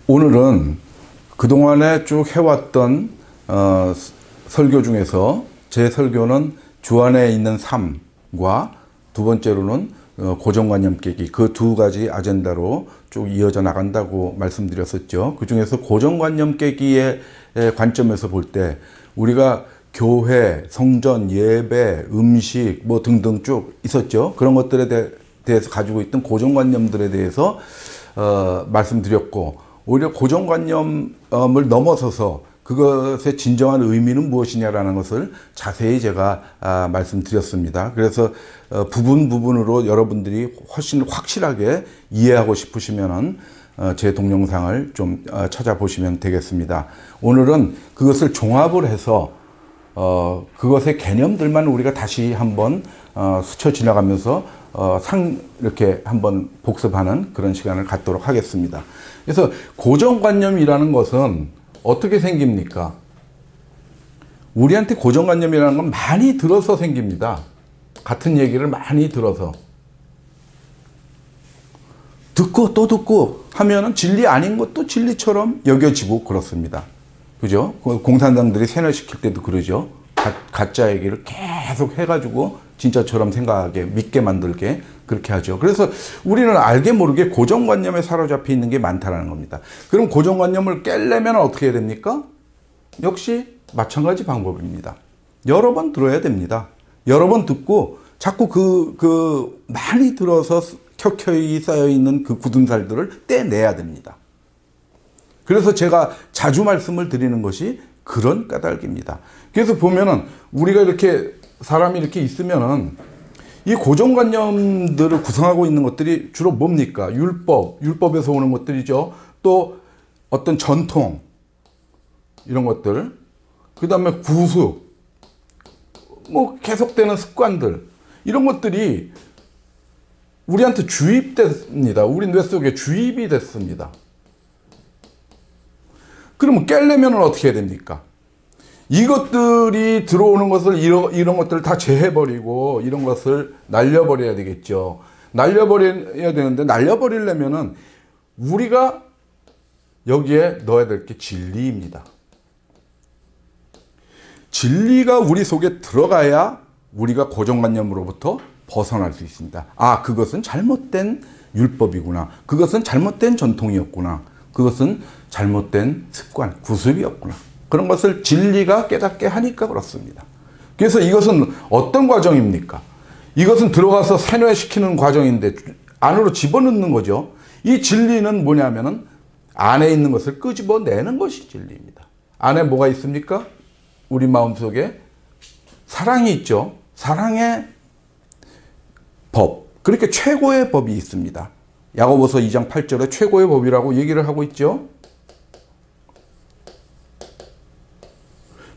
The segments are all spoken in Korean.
오늘은 그동안에 쭉 해왔던 설교 중에서 제 설교는 주 안에 있는 삶과 두 번째로는 고정관념 깨기, 그 두 가지 아젠다로 쭉 이어져 나간다고 말씀드렸었죠. 그 중에서 고정관념 깨기의 관점에서 볼 때 우리가 교회, 성전, 예배, 음식 뭐 등등 쭉 있었죠. 그런 것들에 대해서 가지고 있던 고정관념들에 대해서 말씀드렸고, 오히려 고정관념을 넘어서서 그것의 진정한 의미는 무엇이냐라는 것을 자세히 제가 말씀드렸습니다. 그래서 부분으로 여러분들이 훨씬 확실하게 이해하고 싶으시면은 제 동영상을 좀 찾아보시면 되겠습니다. 오늘은 그것을 종합을 해서 그것의 개념들만 우리가 다시 한번 스쳐 지나가면서 이렇게 한번 복습하는 그런 시간을 갖도록 하겠습니다. 그래서 고정관념이라는 것은 어떻게 생깁니까? 우리한테 고정관념이라는 건 많이 들어서 생깁니다. 같은 얘기를 많이 들어서. 듣고 또 듣고 하면은 진리 아닌 것도 진리처럼 여겨지고 그렇습니다. 그죠? 공산당들이 세뇌시킬 때도 그러죠. 가짜 얘기를 계속 해가지고 진짜처럼 생각하게, 믿게 만들게 그렇게 하죠. 그래서 우리는 알게 모르게 고정관념에 사로잡혀 있는 게 많다는 겁니다. 그럼 고정관념을 깨려면 어떻게 해야 됩니까? 역시 마찬가지 방법입니다. 여러 번 들어야 됩니다. 여러 번 듣고 자꾸 많이 들어서 켜켜이 쌓여있는 그 굳은 살들을 떼내야 됩니다. 그래서 제가 자주 말씀을 드리는 것이 그런 까닭입니다. 그래서 보면은 우리가 이렇게 사람이 이렇게 있으면은 이 고정관념들을 구성하고 있는 것들이 주로 뭡니까? 율법에서 오는 것들이죠. 또 어떤 전통, 이런 것들. 그 다음에 구수, 뭐 계속되는 습관들. 이런 것들이 우리한테 주입됐습니다. 우리 뇌 속에 주입이 됐습니다. 그러면 깨려면 어떻게 해야 됩니까? 이것들이 들어오는 것을 이런 것들을 다 제해버리고 이런 것을 날려버려야 되겠죠. 날려버려야 되는데, 날려버리려면은 우리가 여기에 넣어야 될 게 진리입니다. 진리가 우리 속에 들어가야 우리가 고정관념으로부터 벗어날 수 있습니다. 아, 그것은 잘못된 율법이구나. 그것은 잘못된 전통이었구나. 그것은 잘못된 습관, 구습이었구나. 그런 것을 진리가 깨닫게 하니까 그렇습니다. 그래서 이것은 어떤 과정입니까? 이것은 들어가서 세뇌시키는 과정인데 안으로 집어넣는 거죠. 이 진리는 뭐냐면은 안에 있는 것을 끄집어내는 것이 진리입니다. 안에 뭐가 있습니까? 우리 마음속에 사랑이 있죠. 사랑의 법. 그렇게 최고의 법이 있습니다. 야고보서 2장 8절에 최고의 법이라고 얘기를 하고 있죠.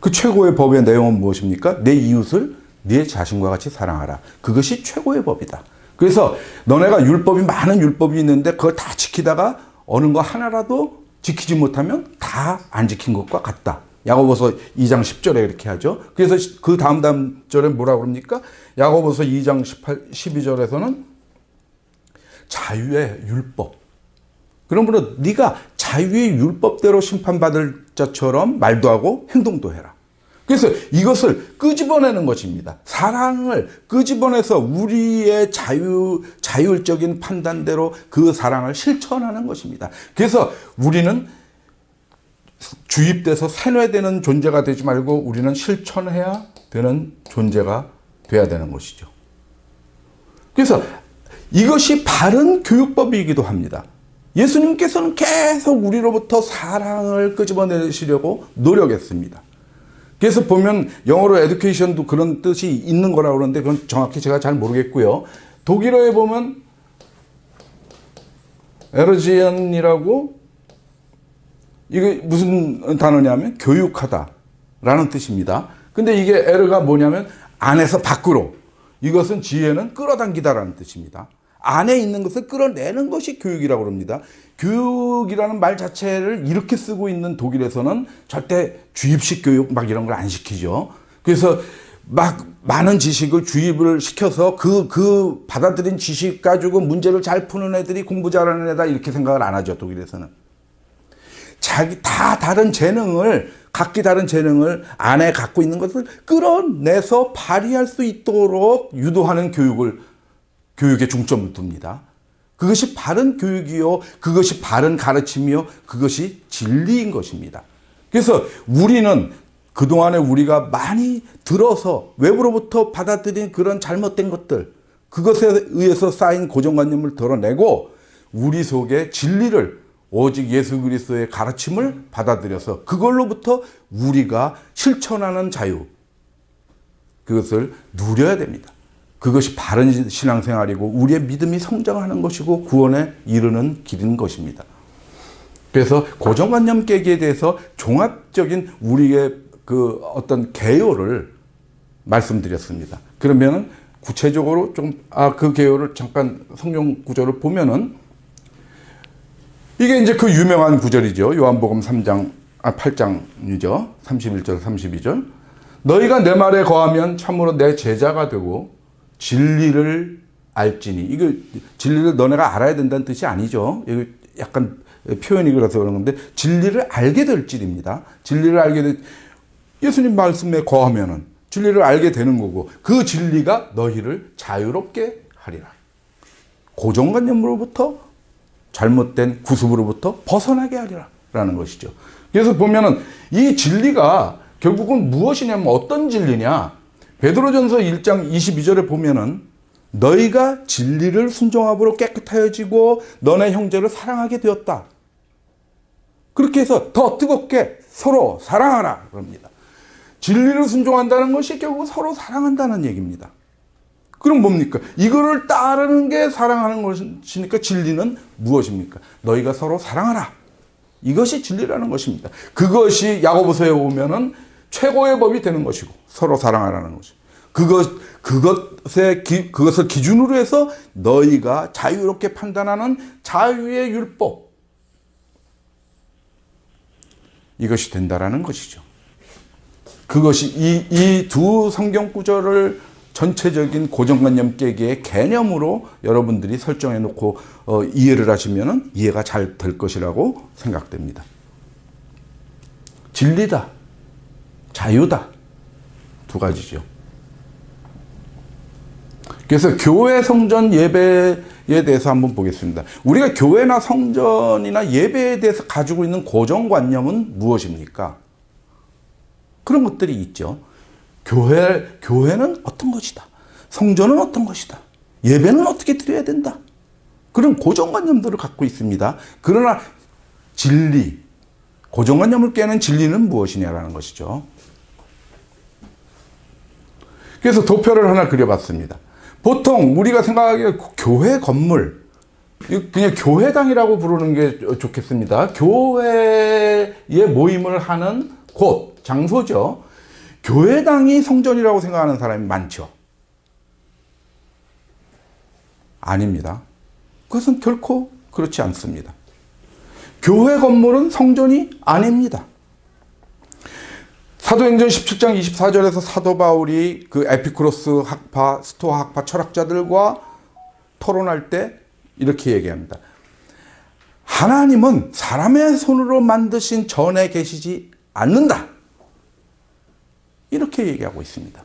그 최고의 법의 내용은 무엇입니까? 내 이웃을 네 자신과 같이 사랑하라. 그것이 최고의 법이다. 그래서 너네가 많은 율법이 있는데 그걸 다 지키다가 어느 거 하나라도 지키지 못하면 다 안 지킨 것과 같다. 야고보서 2장 10절에 이렇게 하죠. 그래서 그 다음 절에 뭐라고 그럽니까? 야고보서 2장 12절에서는 자유의 율법. 그러므로 네가 자유의 율법대로 심판받을 자처럼 말도 하고 행동도 해라. 그래서 이것을 끄집어내는 것입니다. 사랑을 끄집어내서 우리의 자율적인 판단대로 그 사랑을 실천하는 것입니다. 그래서 우리는 주입돼서 세뇌되는 존재가 되지 말고 우리는 실천해야 되는 존재가 돼야 되는 것이죠. 그래서 이것이 바른 교육법이기도 합니다. 예수님께서는 계속 우리로부터 사랑을 끄집어내시려고 노력했습니다. 그래서 보면 영어로 education도 그런 뜻이 있는 거라고 그러는데 그건 정확히 제가 잘 모르겠고요. 독일어에 보면 에르지언이라고, 이게 무슨 단어냐면 교육하다라는 뜻입니다. 근데 이게 에르가 뭐냐면 안에서 밖으로, 이것은 지혜는 끌어당기다라는 뜻입니다. 안에 있는 것을 끌어내는 것이 교육이라고 합니다. 교육이라는 말 자체를 이렇게 쓰고 있는 독일에서는 절대 주입식 교육 막 이런 걸 안 시키죠. 그래서 막 많은 지식을 주입을 시켜서 그 받아들인 지식 가지고 문제를 잘 푸는 애들이 공부 잘하는 애다 이렇게 생각을 안 하죠, 독일에서는. 다 다른 재능을, 각기 다른 재능을 안에 갖고 있는 것을 끌어내서 발휘할 수 있도록 유도하는 교육에 중점을 둡니다. 그것이 바른 교육이요, 그것이 바른 가르침이요, 그것이 진리인 것입니다. 그래서 우리는 그동안에 우리가 많이 들어서 외부로부터 받아들인 그런 잘못된 것들, 그것에 의해서 쌓인 고정관념을 덜어내고 우리 속에 진리를, 오직 예수 그리스도의 가르침을 받아들여서 그걸로부터 우리가 실천하는 자유, 그것을 누려야 됩니다. 그것이 바른 신앙생활이고 우리의 믿음이 성장하는 것이고 구원에 이르는 길인 것입니다. 그래서 고정관념 깨기에 대해서 종합적인 우리의 그 어떤 개요를 말씀드렸습니다. 그러면은 구체적으로 그 개요를 잠깐 성경 구절을 보면은 이게 이제 그 유명한 구절이죠. 요한복음 8장이죠. 31절, 32절. 너희가 내 말에 거하면 참으로 내 제자가 되고 진리를 알지니. 이거 진리를 너네가 알아야 된다는 뜻이 아니죠. 이거 약간 표현이 그래서 그런 건데, 진리를 알게 될 줄입니다. 진리를 알게 될, 예수님 말씀에 거하면은 진리를 알게 되는 거고, 그 진리가 너희를 자유롭게 하리라. 고정관념으로부터, 잘못된 구습으로부터 벗어나게 하리라 라는 것이죠. 그래서 보면은 이 진리가 결국은 무엇이냐면 어떤 진리냐, 베드로전서 1장 22절에 보면은 너희가 진리를 순종함으로 깨끗하여지고 너네 형제를 사랑하게 되었다. 그렇게 해서 더 뜨겁게 서로 사랑하라 그럽니다. 진리를 순종한다는 것이 결국 서로 사랑한다는 얘기입니다. 그럼 뭡니까? 이거를 따르는 게 사랑하는 것이니까 진리는 무엇입니까? 너희가 서로 사랑하라. 이것이 진리라는 것입니다. 그것이 야고보서에 오면은 최고의 법이 되는 것이고, 서로 사랑하라는 것이. 그것을 기준으로 해서 너희가 자유롭게 판단하는 자유의 율법, 이것이 된다라는 것이죠. 그것이 이 두 성경 구절을 전체적인 고정관념 깨기의 개념으로 여러분들이 설정해 놓고 이해를 하시면 이해가 잘 될 것이라고 생각됩니다. 진리다, 자유다, 두 가지죠. 그래서 교회, 성전, 예배에 대해서 한번 보겠습니다. 우리가 교회나 성전이나 예배에 대해서 가지고 있는 고정관념은 무엇입니까? 그런 것들이 있죠. 교회는 어떤 것이다. 성전은 어떤 것이다. 예배는 어떻게 드려야 된다. 그런 고정관념들을 갖고 있습니다. 그러나 진리, 고정관념을 깨는 진리는 무엇이냐라는 것이죠. 그래서 도표를 하나 그려봤습니다. 보통 우리가 생각하기에 교회 건물, 그냥 교회당이라고 부르는 게 좋겠습니다. 교회에 모임을 하는 곳, 장소죠. 교회당이 성전이라고 생각하는 사람이 많죠. 아닙니다. 그것은 결코 그렇지 않습니다. 교회 건물은 성전이 아닙니다. 사도행전 17장 24절에서 사도 바울이 그 에피쿠로스 학파, 스토아 학파 철학자들과 토론할 때 이렇게 얘기합니다. 하나님은 사람의 손으로 만드신 전에 계시지 않는다. 이렇게 얘기하고 있습니다.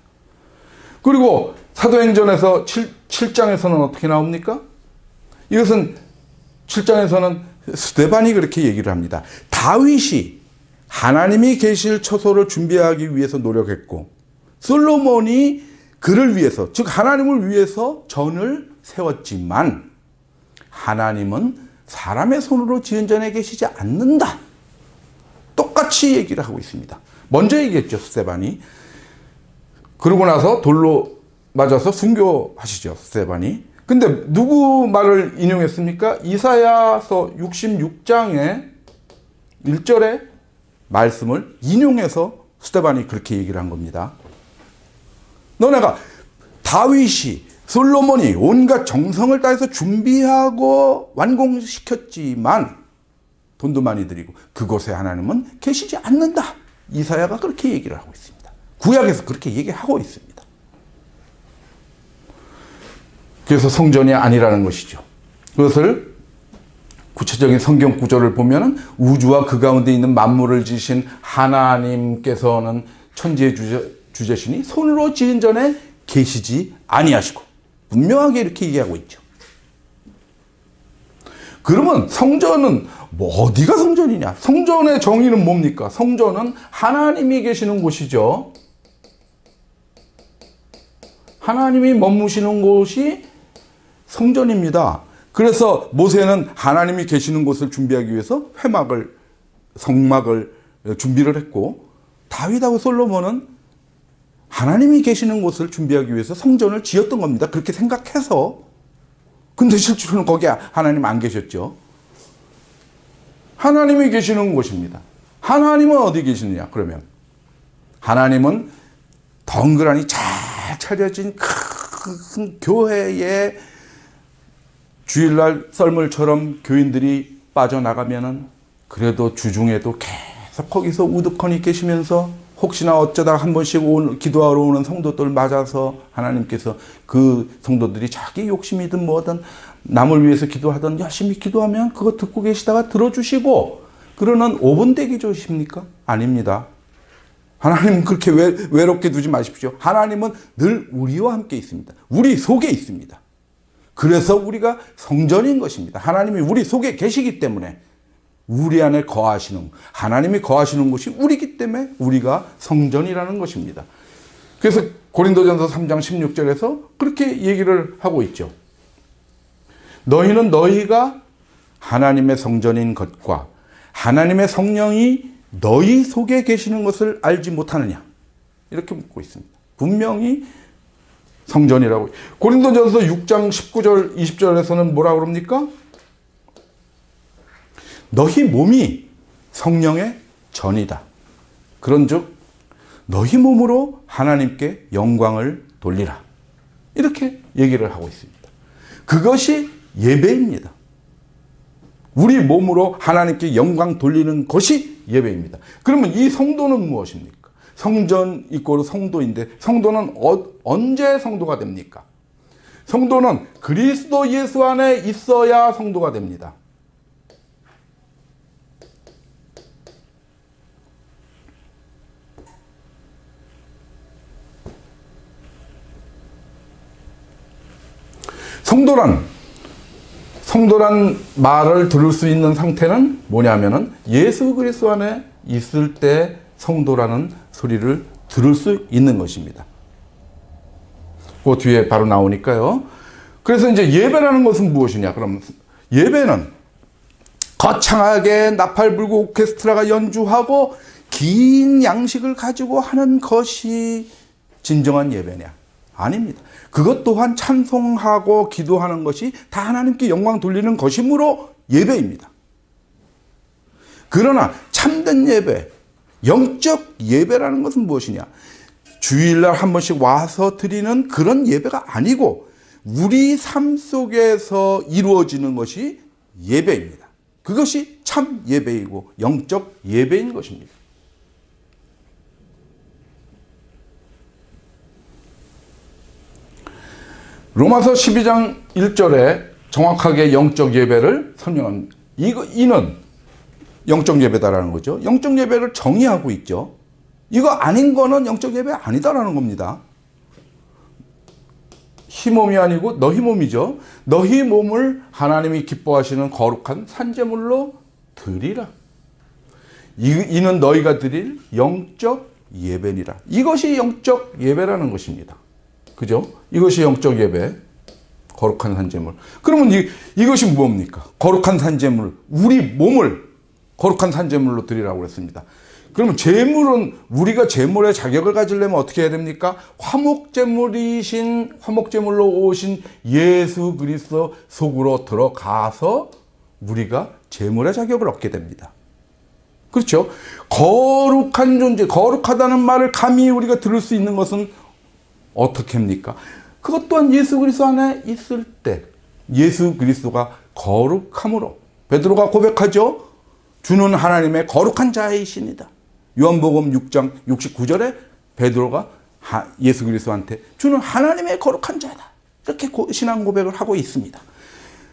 그리고 사도행전에서 7장에서는 어떻게 나옵니까? 이것은 7장에서는 스데반이 그렇게 얘기를 합니다. 다윗이 하나님이 계실 처소를 준비하기 위해서 노력했고, 솔로몬이 그를 위해서, 즉 하나님을 위해서 전을 세웠지만 하나님은 사람의 손으로 지은 전에 계시지 않는다. 똑같이 얘기를 하고 있습니다. 먼저 얘기했죠, 스데반이. 그러고 나서 돌로 맞아서 순교하시죠, 스데반이. 근데 누구 말을 인용했습니까? 이사야서 66장의 1절의 말씀을 인용해서 스데반이 그렇게 얘기를 한 겁니다. 너네가 다윗이, 솔로몬이 온갖 정성을 다해서 준비하고 완공시켰지만 돈도 많이 들이고 그곳에 하나님은 계시지 않는다. 이사야가 그렇게 얘기를 하고 있습니다. 구약에서 그렇게 얘기하고 있습니다. 그래서 성전이 아니라는 것이죠. 그것을 구체적인 성경 구절을 보면은 우주와 그 가운데 있는 만물을 지으신 하나님께서는 천지의 주제시니 손으로 지은 전에 계시지 아니하시고 분명하게 이렇게 얘기하고 있죠. 그러면 성전은 어디가 성전이냐? 성전의 정의는 뭡니까? 성전은 하나님이 계시는 곳이죠. 하나님이 머무시는 곳이 성전입니다. 그래서 모세는 하나님이 계시는 곳을 준비하기 위해서 성막을 준비를 했고, 다윗하고 솔로몬은 하나님이 계시는 곳을 준비하기 위해서 성전을 지었던 겁니다. 그렇게 생각해서. 근데 실제로는 거기 하나님 안 계셨죠. 하나님이 계시는 곳입니다. 하나님은 어디 계시느냐? 그러면 하나님은 덩그러니 잘 차려진 큰 교회에 주일날 썰물처럼 교인들이 빠져나가면은 그래도 주중에도 계속 거기서 우두커니 계시면서 혹시나 어쩌다가 한 번씩 기도하러 오는 성도들 맞아서 하나님께서 그 성도들이 자기 욕심이든 뭐든 남을 위해서 기도하든 열심히 기도하면 그거 듣고 계시다가 들어주시고 그러는 5분 대기조십니까? 아닙니다. 하나님은 그렇게 외롭게 두지 마십시오. 하나님은 늘 우리와 함께 있습니다. 우리 속에 있습니다. 그래서 우리가 성전인 것입니다. 하나님이 우리 속에 계시기 때문에 우리 안에 거하시는, 하나님이 거하시는 곳이 우리이기 때문에 우리가 성전이라는 것입니다. 그래서 고린도전서 3장 16절에서 그렇게 얘기를 하고 있죠. 너희는 너희가 하나님의 성전인 것과 하나님의 성령이 너희 속에 계시는 것을 알지 못하느냐? 이렇게 묻고 있습니다. 분명히 성전이라고. 고린도전서 6장 19절 20절에서는 뭐라고 그럽니까? 너희 몸이 성령의 전이다. 그런즉 너희 몸으로 하나님께 영광을 돌리라. 이렇게 얘기를 하고 있습니다. 그것이 예배입니다. 우리 몸으로 하나님께 영광 돌리는 것이 예배입니다. 그러면 이 성도는 무엇입니까? 성전 이꼬르 성도인데 성도는 언제 성도가 됩니까? 성도는 그리스도 예수 안에 있어야 성도가 됩니다. 성도란 말을 들을 수 있는 상태는 뭐냐면은 예수 그리스도 안에 있을 때 성도라는 소리를 들을 수 있는 것입니다. 그 뒤에 바로 나오니까요. 그래서 이제 예배라는 것은 무엇이냐? 그럼 예배는 거창하게 나팔 불고 오케스트라가 연주하고 긴 양식을 가지고 하는 것이 진정한 예배냐? 아닙니다. 그것 또한 찬송하고 기도하는 것이 다 하나님께 영광 돌리는 것이므로 예배입니다. 그러나 참된 예배, 영적 예배라는 것은 무엇이냐? 주일날 한 번씩 와서 드리는 그런 예배가 아니고 우리 삶 속에서 이루어지는 것이 예배입니다. 그것이 참 예배이고 영적 예배인 것입니다. 로마서 12장 1절에 정확하게 영적 예배를 설명합니다. 이는 영적 예배다라는 거죠. 영적 예배를 정의하고 있죠. 이거 아닌 거는 영적 예배 아니다라는 겁니다. 희몸이 아니고 너희 몸이죠. 너희 몸을 하나님이 기뻐하시는 거룩한 산제물로 드리라. 이는 너희가 드릴 영적 예배니라. 이것이 영적 예배라는 것입니다. 그죠? 이것이 영적 예배, 거룩한 산제물. 그러면 이것이 뭡니까? 거룩한 산제물, 우리 몸을 거룩한 산제물로 드리라고 그랬습니다. 그러면 제물은 우리가 제물의 자격을 가지려면 어떻게 해야 됩니까? 화목제물로 오신 예수 그리스도 속으로 들어가서 우리가 제물의 자격을 얻게 됩니다. 그렇죠? 거룩한 존재, 거룩하다는 말을 감히 우리가 들을 수 있는 것은 어떻게 합니까? 그것 또한 예수 그리스도 안에 있을 때 예수 그리스도가 거룩함으로 베드로가 고백하죠. 주는 하나님의 거룩한 자이십니다. 요한복음 6장 69절에 베드로가 예수 그리스도한테 주는 하나님의 거룩한 자다. 이렇게 신앙 고백을 하고 있습니다.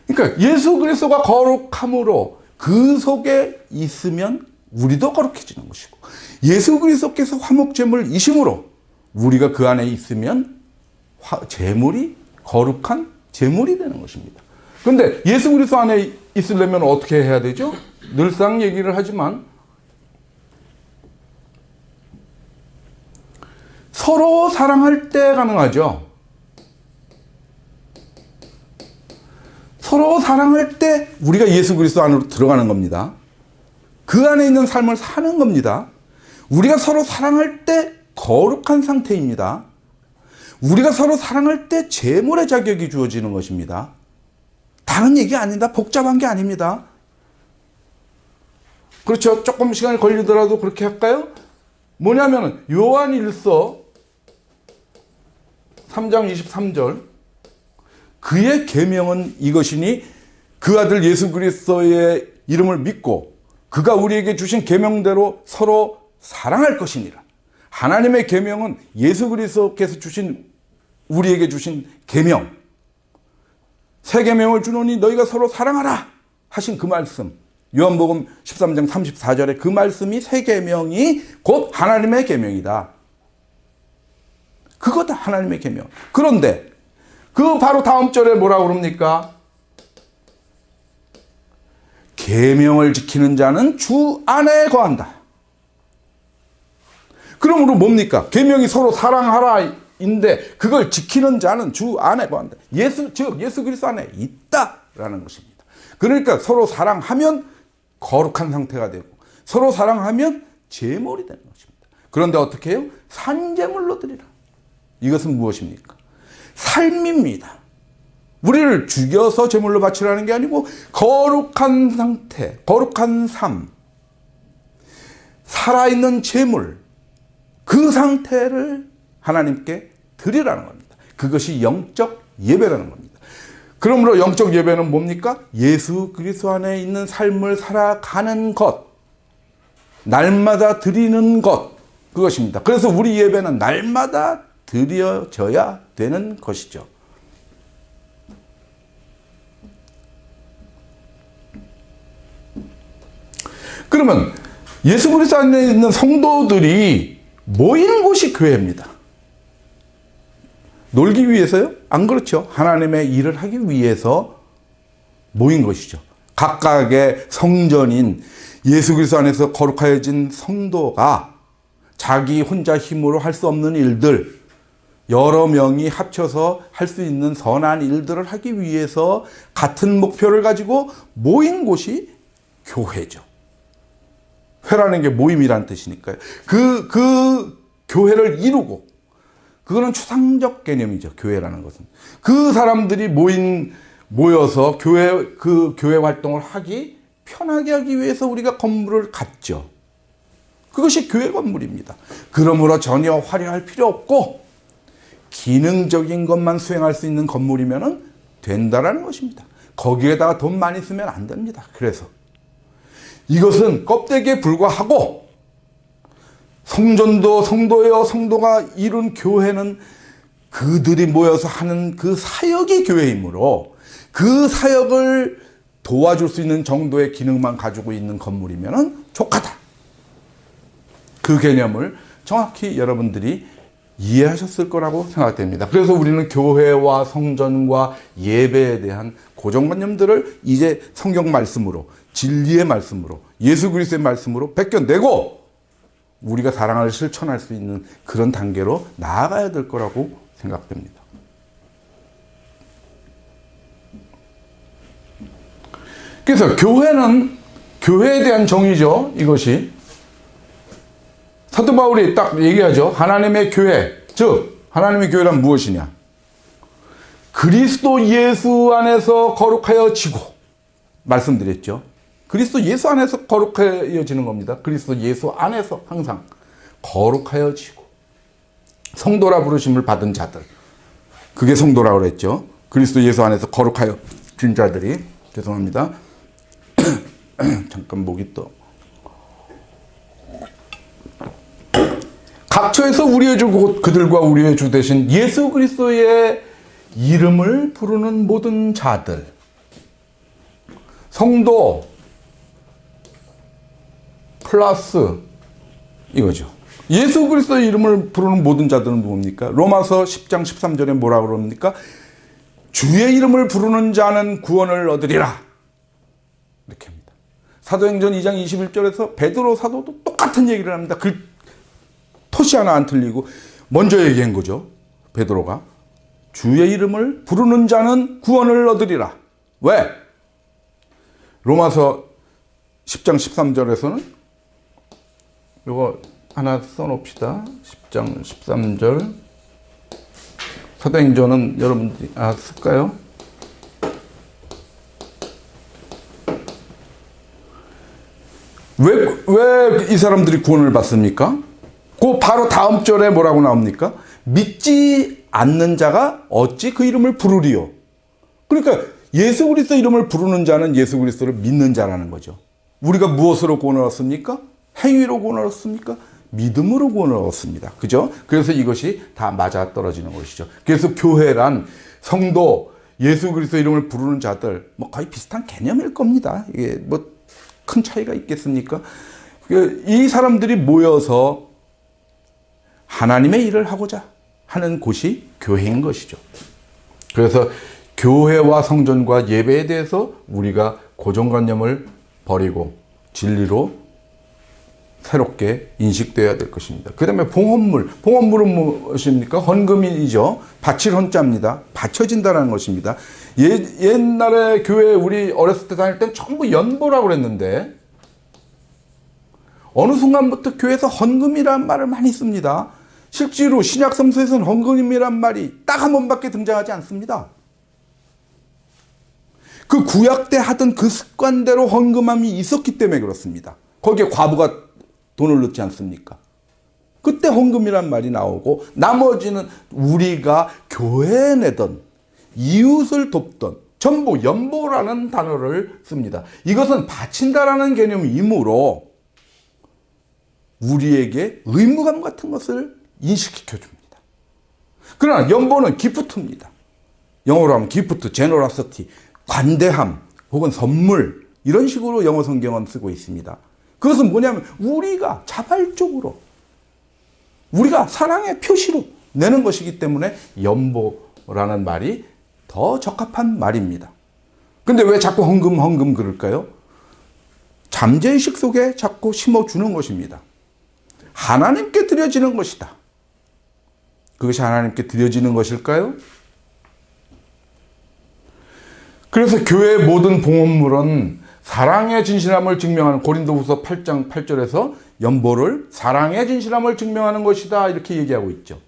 그러니까 예수 그리스도가 거룩함으로 그 속에 있으면 우리도 거룩해지는 것이고, 예수 그리스도께서 화목제물이심으로 우리가 그 안에 있으면 제물이 거룩한 제물이 되는 것입니다. 그런데 예수 그리스도 안에 있으려면 어떻게 해야 되죠? 늘상 얘기를 하지만 서로 사랑할 때 가능하죠. 서로 사랑할 때 우리가 예수 그리스도 안으로 들어가는 겁니다. 그 안에 있는 삶을 사는 겁니다. 우리가 서로 사랑할 때 거룩한 상태입니다. 우리가 서로 사랑할 때 제물의 자격이 주어지는 것입니다. 다른 얘기 아닙니다. 복잡한 게 아닙니다. 그렇죠. 조금 시간이 걸리더라도 그렇게 할까요? 뭐냐면은 요한일서 3장 23절, 그의 계명은 이것이니 그 아들 예수 그리스도의 이름을 믿고 그가 우리에게 주신 계명대로 서로 사랑할 것이니라. 하나님의 계명은 예수 그리스도께서 우리에게 주신 계명, 새 계명을 주노니 너희가 서로 사랑하라 하신 그 말씀, 요한복음 13장 34절에 그 말씀이 새 계명이 곧 하나님의 계명이다. 그거다, 하나님의 계명. 그런데 그 바로 다음 절에 뭐라고 그럽니까? 계명을 지키는 자는 주 안에 거한다. 그러므로 뭡니까? 계명이 서로 사랑하라 인데 그걸 지키는 자는 주 안에 거한다. 즉 예수 그리스도 안에 있다라는 것입니다. 그러니까 서로 사랑하면 거룩한 상태가 되고 서로 사랑하면 제물이 되는 것입니다. 그런데 어떻게 해요? 산제물로 드리라. 이것은 무엇입니까? 삶입니다. 우리를 죽여서 제물로 바치라는 게 아니고 거룩한 상태, 거룩한 삶, 살아있는 제물, 그 상태를 하나님께 드리라는 겁니다. 그것이 영적 예배라는 겁니다. 그러므로 영적 예배는 뭡니까? 예수 그리스도 안에 있는 삶을 살아가는 것, 날마다 드리는 것, 그것입니다. 그래서 우리 예배는 날마다 드려져야 되는 것이죠. 그러면 예수 그리스도 안에 있는 성도들이 모인 곳이 교회입니다. 놀기 위해서요? 안 그렇죠. 하나님의 일을 하기 위해서 모인 것이죠. 각각의 성전인 예수 그리스도 안에서 거룩하여진 성도가 자기 혼자 힘으로 할 수 없는 일들, 여러 명이 합쳐서 할 수 있는 선한 일들을 하기 위해서 같은 목표를 가지고 모인 곳이 교회죠. 회라는 게 모임이라는 뜻이니까요. 그 교회를 이루고, 그거는 추상적 개념이죠. 교회라는 것은. 그 사람들이 모여서 교회 활동을 하기 편하게 하기 위해서 우리가 건물을 갖죠. 그것이 교회 건물입니다. 그러므로 전혀 화려할 필요 없고 기능적인 것만 수행할 수 있는 건물이면 된다라는 것입니다. 거기에다가 돈 많이 쓰면 안 됩니다. 그래서 이것은 껍데기에 불과하고, 성전도 성도여 성도가 이룬 교회는 그들이 모여서 하는 그 사역이 교회이므로 그 사역을 도와줄 수 있는 정도의 기능만 가지고 있는 건물이면 족하다. 그 개념을 정확히 여러분들이 이해하셨을 거라고 생각됩니다. 그래서 우리는 교회와 성전과 예배에 대한 고정관념들을 이제 성경 말씀으로, 진리의 말씀으로, 예수 그리스도의 말씀으로 벗겨내고 우리가 사랑을 실천할 수 있는 그런 단계로 나아가야 될 거라고 생각됩니다. 그래서 교회에 대한 정의죠. 이것이 사도 바울이 딱 얘기하죠. 하나님의 교회, 즉 하나님의 교회란 무엇이냐? 그리스도 예수 안에서 거룩하여지고, 말씀드렸죠. 그리스도 예수 안에서 거룩하여지는 겁니다. 그리스도 예수 안에서 항상 거룩하여지고, 성도라 부르심을 받은 자들, 그게 성도라고 그랬죠. 그리스도 예수 안에서 거룩하여진 자들이, 죄송합니다. 잠깐 목이 또. 각처에서 우리의 주 곧 그들과 우리의 주 되신 예수 그리스도의 이름을 부르는 모든 자들, 성도 플러스 이거죠. 예수 그리스도의 이름을 부르는 모든 자들은 누굽니까? 로마서 10장 13절에 뭐라고 그럽니까? 주의 이름을 부르는 자는 구원을 얻으리라. 이렇게 합니다. 사도행전 2장 21절에서 베드로 사도도 똑같은 얘기를 합니다. 토시 하나 안 틀리고 먼저 얘기한 거죠. 베드로가 주의 이름을 부르는 자는 구원을 얻으리라. 왜? 로마서 10장 13절에서는 이거 하나 써놓읍시다. 10장 13절 사도행전은 여러분들이 쓸까요? 왜 이 사람들이 구원을 받습니까? 그 바로 다음 절에 뭐라고 나옵니까? 믿지 않는 자가 어찌 그 이름을 부르리요? 그러니까 예수 그리스도 이름을 부르는 자는 예수 그리스도를 믿는 자라는 거죠. 우리가 무엇으로 구원을 얻습니까? 행위로 구원을 얻습니까? 믿음으로 구원을 얻습니다. 그죠? 그래서 이것이 다 맞아 떨어지는 것이죠. 그래서 교회란 성도, 예수 그리스도 이름을 부르는 자들, 뭐 거의 비슷한 개념일 겁니다. 이게 뭐 큰 차이가 있겠습니까? 이 사람들이 모여서 하나님의 일을 하고자 하는 곳이 교회인 것이죠. 그래서 교회와 성전과 예배에 대해서 우리가 고정관념을 버리고 진리로 새롭게 인식되어야 될 것입니다. 그 다음에 봉헌물은 무엇입니까? 헌금이죠. 바칠 헌자입니다. 바쳐진다는 것입니다. 옛날에 교회 우리 어렸을 때 다닐 땐 전부 연보라고 그랬는데 어느 순간부터 교회에서 헌금이라는 말을 많이 씁니다. 실제로 신약 성서에서는 헌금이란 말이 딱 한 번밖에 등장하지 않습니다. 그 구약 때 하던 그 습관대로 헌금함이 있었기 때문에 그렇습니다. 거기에 과부가 돈을 넣지 않습니까? 그때 헌금이란 말이 나오고 나머지는 우리가 교회에 내던 이웃을 돕던 전부 연보라는 단어를 씁니다. 이것은 바친다라는 개념이므로 우리에게 의무감 같은 것을 인식시켜 줍니다. 그러나 연보는 기프트입니다. 영어로 하면 기프트, 제너러시티, 관대함 혹은 선물 이런 식으로 영어 성경은 쓰고 있습니다. 그것은 뭐냐면 우리가 자발적으로 우리가 사랑의 표시로 내는 것이기 때문에 연보라는 말이 더 적합한 말입니다. 근데 왜 자꾸 헌금 그럴까요? 잠재의식 속에 자꾸 심어주는 것입니다. 하나님께 드려지는 것이다. 그것이 하나님께 드려지는 것일까요? 그래서 교회의 모든 봉헌물은 사랑의 진실함을 증명하는 고린도후서 8장 8절에서 연보를 사랑의 진실함을 증명하는 것이다 이렇게 얘기하고 있죠.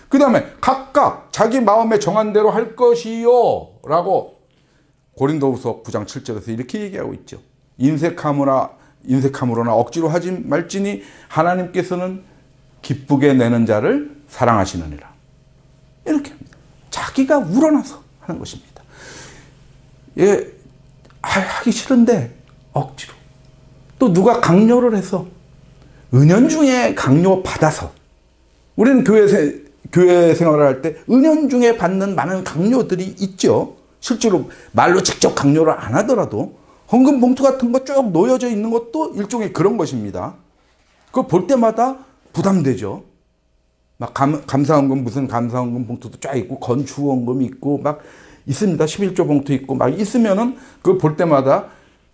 그 다음에 각각 자기 마음에 정한 대로 할 것이요 라고 고린도후서 9장 7절에서 이렇게 얘기하고 있죠. 인색함으로나 억지로 하지 말지니 하나님께서는 기쁘게 내는 자를 사랑하시느니라. 이렇게 합니다. 자기가 우러나서 하는 것입니다. 예, 하기 싫은데 억지로 또 누가 강요를 해서 은연중에 강요 받아서 우리는 교회 생활을 할 때 은연중에 받는 많은 강요들이 있죠. 실제로 말로 직접 강요를 안 하더라도 헌금 봉투 같은 거 쭉 놓여져 있는 것도 일종의 그런 것입니다. 그거 볼 때마다 부담되죠. 막 감사헌금 무슨 감사헌금 봉투도 쫙 있고 건축원금 있고 막 있습니다. 11조 봉투 있고 막 있으면은 그걸 볼 때마다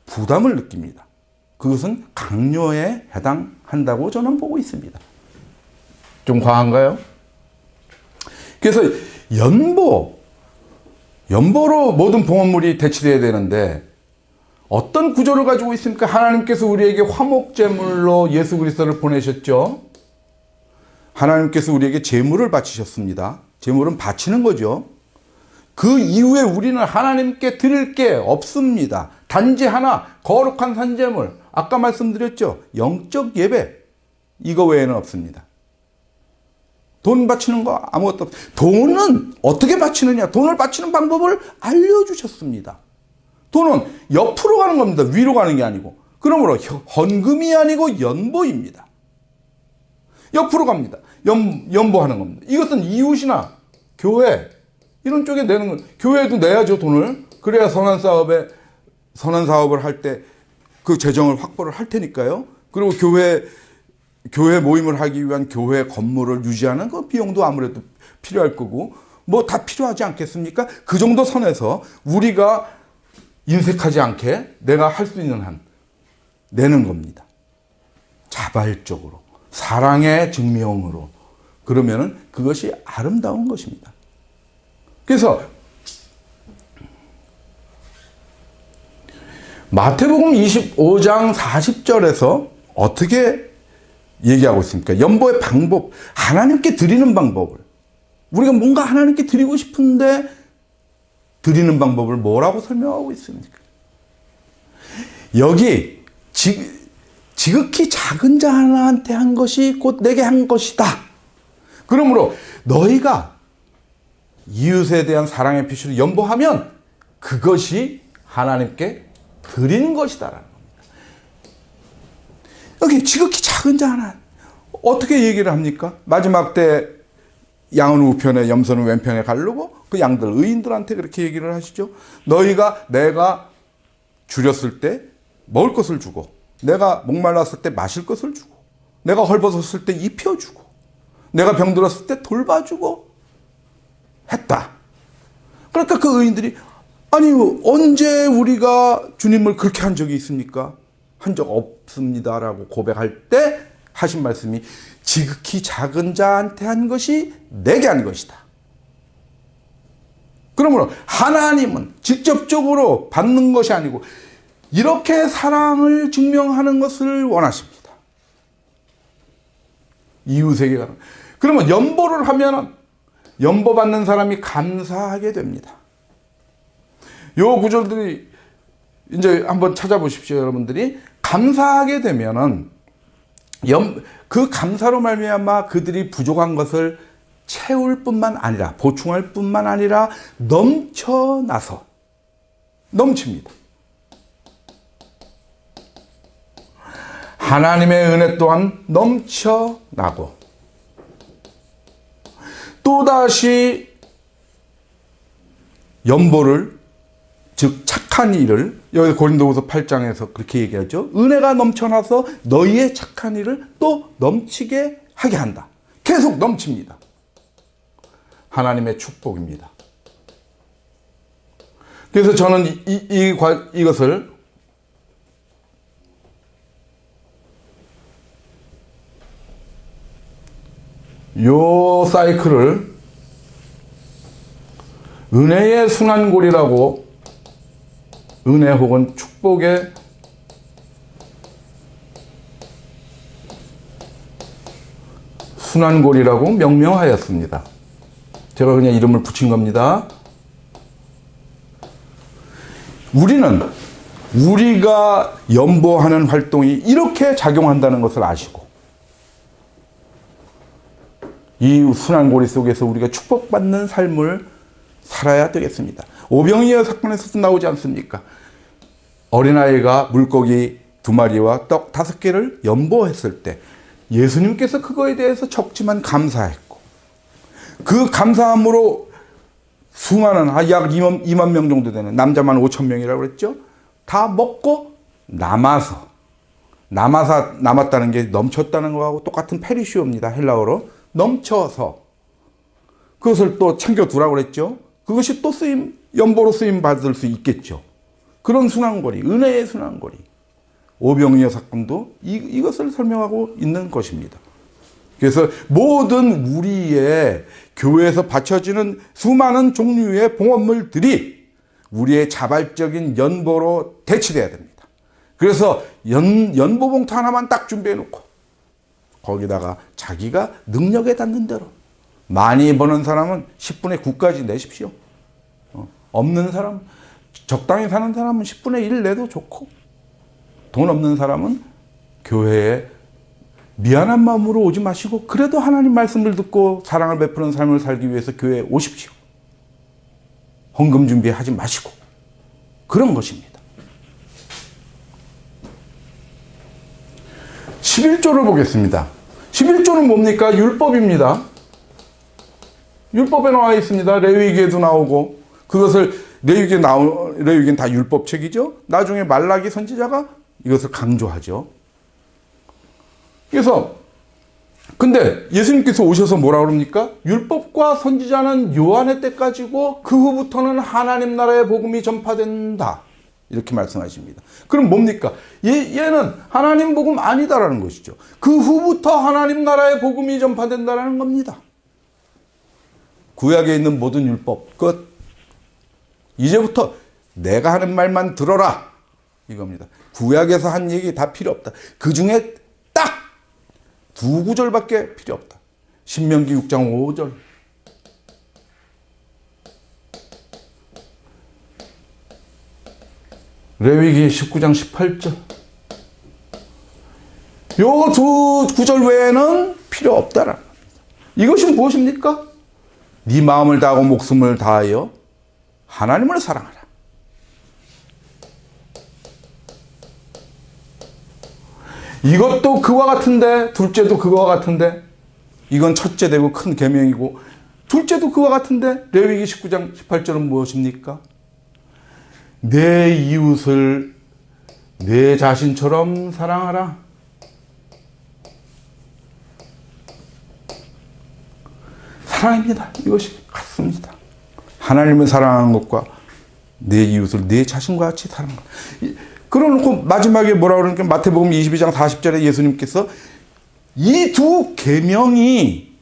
부담을 느낍니다. 그것은 강요에 해당한다고 저는 보고 있습니다. 좀 과한가요? 그래서 연보로 모든 봉헌물이 대치되어야 되는데 어떤 구조를 가지고 있습니까? 하나님께서 우리에게 화목제물로 예수 그리스도를 보내셨죠. 하나님께서 우리에게 제물을 바치셨습니다. 제물은 바치는 거죠. 그 이후에 우리는 하나님께 드릴 게 없습니다. 단지 하나 거룩한 산제물, 아까 말씀드렸죠. 영적 예배, 이거 외에는 없습니다. 돈 바치는 거 아무것도 없어요. 돈은 어떻게 바치느냐, 돈을 바치는 방법을 알려주셨습니다. 돈은 옆으로 가는 겁니다. 위로 가는 게 아니고. 그러므로 헌금이 아니고 연보입니다. 옆으로 갑니다. 연보하는 겁니다. 이것은 이웃이나 교회 이런 쪽에 내는 건, 교회도 내야죠, 돈을. 그래야 선한 사업에 선언 사업을 할 때 그 재정을 확보를 할 테니까요. 그리고 교회 모임을 하기 위한 교회 건물을 유지하는 그 비용도 아무래도 필요할 거고 뭐 다 필요하지 않겠습니까? 그 정도 선에서 우리가 인색하지 않게 내가 할 수 있는 한 내는 겁니다. 자발적으로 사랑의 증명으로. 그러면은 그것이 아름다운 것입니다. 그래서 마태복음 25장 40절에서 어떻게 얘기하고 있습니까? 연보의 방법, 하나님께 드리는 방법을. 우리가 뭔가 하나님께 드리고 싶은데 드리는 방법을 뭐라고 설명하고 있습니까? 여기 지극히 작은 자 하나한테 한 것이 곧 내게 한 것이다. 그러므로 너희가 이웃에 대한 사랑의 표시를 연보하면 그것이 하나님께 드리는 것이다라는 겁니다. 여기 지극히 작은 자 하나 어떻게 얘기를 합니까? 마지막 때 양은 우편에 염소는 왼편에 가르고 그 양들 의인들한테 그렇게 얘기를 하시죠. 너희가 내가 줄였을 때 먹을 것을 주고 내가 목말랐을 때 마실 것을 주고 내가 헐벗었을 때 입혀주고 내가 병들었을 때 돌봐주고 했다. 그러니까 그 의인들이 아니 언제 우리가 주님을 그렇게 한 적이 있습니까? 한 적 없습니다라고 고백할 때 하신 말씀이 지극히 작은 자한테 한 것이 내게 한 것이다. 그러므로 하나님은 직접적으로 받는 것이 아니고 이렇게 사랑을 증명하는 것을 원하십니다. 이웃에게 가는. 그러면 연보를 하면 연보받는 사람이 감사하게 됩니다. 요 구절들이 이제 한번 찾아보십시오, 여러분들이. 감사하게 되면은 그 감사로 말미암아 그들이 부족한 것을 채울 뿐만 아니라 보충할 뿐만 아니라 넘쳐나서 넘칩니다. 하나님의 은혜 또한 넘쳐나고 또다시 연보를 즉 착한 일을 여기 고린도후서 8장에서 그렇게 얘기하죠. 은혜가 넘쳐나서 너희의 착한 일을 또 넘치게 하게 한다. 계속 넘칩니다. 하나님의 축복입니다. 그래서 저는 이것을 요 사이클을 은혜의 순환골이라고 은혜 혹은 축복의 순환골이라고 명명하였습니다. 제가 그냥 이름을 붙인 겁니다. 우리가 연보하는 활동이 이렇게 작용한다는 것을 아시고 이 순환고리 속에서 우리가 축복받는 삶을 살아야 되겠습니다. 오병이어 사건에서도 나오지 않습니까? 어린아이가 물고기 2마리와 떡 5개를 연보했을 때 예수님께서 그거에 대해서 적지만 감사했고 그 감사함으로 수많은 약 2만 명 정도 되는 남자만 5천 명이라고 그랬죠. 다 먹고 남았다는 게 넘쳤다는 거하고 똑같은 페리시오입니다. 헬라어로 넘쳐서 그것을 또 챙겨두라고 그랬죠. 그것이 또 연보로 쓰임 받을 수 있겠죠. 그런 순환고리, 은혜의 순환고리. 오병이어 사건도 이것을 설명하고 있는 것입니다. 그래서 모든 우리의 교회에서 바쳐지는 수많은 종류의 봉헌물들이 우리의 자발적인 연보로 대치돼야 됩니다. 그래서 연보 봉투 하나만 딱 준비해 놓고 거기다가 자기가 능력에 닿는 대로 많이 버는 사람은 10분의 9까지 내십시오. 없는 사람, 적당히 사는 사람은 10분의 1 내도 좋고 돈 없는 사람은 교회에 미안한 마음으로 오지 마시고 그래도 하나님 말씀을 듣고 사랑을 베푸는 삶을 살기 위해서 교회에 오십시오. 헌금 준비하지 마시고 그런 것입니다. 11조를 보겠습니다. 11조는 뭡니까? 율법입니다. 율법에 나와 있습니다. 레위기에도 나오고 그것을 레위기는 다 율법책이죠. 나중에 말라기 선지자가 이것을 강조하죠. 그래서 근데 예수님께서 오셔서 뭐라 그럽니까? 율법과 선지자는 요한의 때까지고 그 후부터는 하나님 나라의 복음이 전파된다. 이렇게 말씀하십니다. 그럼 뭡니까? 얘는 하나님 복음 아니다라는 것이죠. 그 후부터 하나님 나라의 복음이 전파된다라는 겁니다. 구약에 있는 모든 율법 끝. 이제부터 내가 하는 말만 들어라. 이겁니다. 구약에서 한 얘기 다 필요 없다. 그 중에 딱 두 구절밖에 필요 없다. 신명기 6장 5절. 레위기 19장 18절. 요 두 구절 외에는 필요 없다라는 겁니다. 이것이 무엇입니까? 네 마음을 다하고 목숨을 다하여 하나님을 사랑하라. 이것도 그와 같은데, 둘째도 그와 같은데, 이건 첫째 되고 큰 계명이고, 둘째도 그와 같은데, 레위기 19장 18절은 무엇입니까? 내 이웃을 내 자신처럼 사랑하라. 사랑입니다. 이것이 같습니다. 하나님을 사랑하는 것과 내 이웃을 내 자신과 같이 사랑하는 것. 그러놓고 마지막에 뭐라고 그러니까 마태복음 22장 40절에 예수님께서 이 두 계명이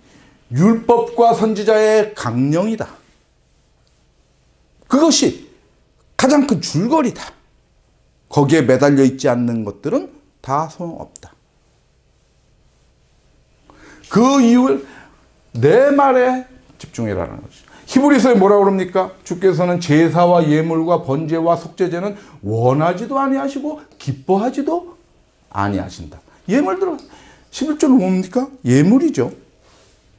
율법과 선지자의 강령이다. 그것이 가장 큰 줄거리다. 거기에 매달려 있지 않는 것들은 다 소용없다. 그 이유를 내 말에 집중해라는 것이죠. 히브리서에 뭐라고 그럽니까? 주께서는 제사와 예물과 번제와 속죄제는 원하지도 아니하시고 기뻐하지도 아니하신다. 예물들은 11조는 뭡니까? 예물이죠.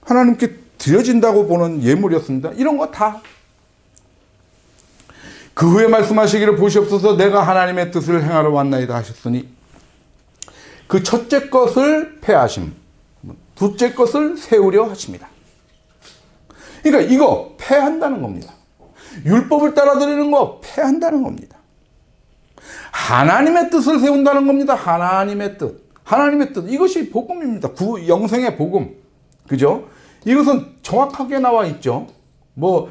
하나님께 드려진다고 보는 예물이었습니다. 이런 거 다. 그 후에 말씀하시기를 보시옵소서 내가 하나님의 뜻을 행하러 왔나이다 하셨으니 그 첫째 것을 폐하심, 둘째 것을 세우려 하십니다. 그러니까 이거 폐한다는 겁니다. 율법을 따라드리는 거 폐한다는 겁니다. 하나님의 뜻을 세운다는 겁니다. 하나님의 뜻. 하나님의 뜻. 이것이 복음입니다. 영생의 복음. 그죠? 이것은 정확하게 나와 있죠. 뭐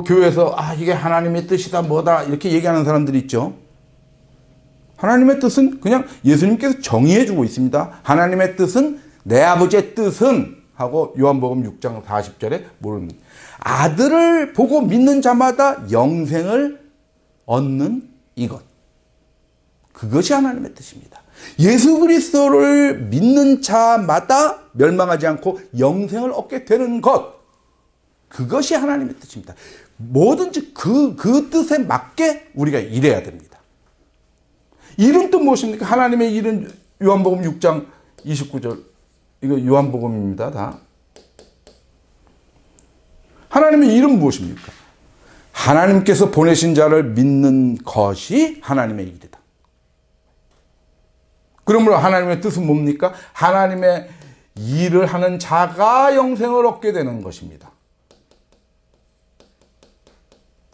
교회에서 이게 하나님의 뜻이다 뭐다 이렇게 얘기하는 사람들이 있죠. 하나님의 뜻은 그냥 예수님께서 정의해 주고 있습니다. 하나님의 뜻은 내 아버지의 뜻은 하고 요한복음 6장 40절에 모릅니다. 아들을 보고 믿는 자마다 영생을 얻는 이것. 그것이 하나님의 뜻입니다. 예수 그리스도를 믿는 자마다 멸망하지 않고 영생을 얻게 되는 것. 그것이 하나님의 뜻입니다. 뭐든지 그 뜻에 맞게 우리가 일해야 됩니다. 일은 또 무엇입니까? 하나님의 일은 요한복음 6장 29절. 이거 요한복음입니다. 다. 하나님의 일은 무엇입니까? 하나님께서 보내신 자를 믿는 것이 하나님의 일이다. 그러므로 하나님의 뜻은 뭡니까? 하나님의 일을 하는 자가 영생을 얻게 되는 것입니다.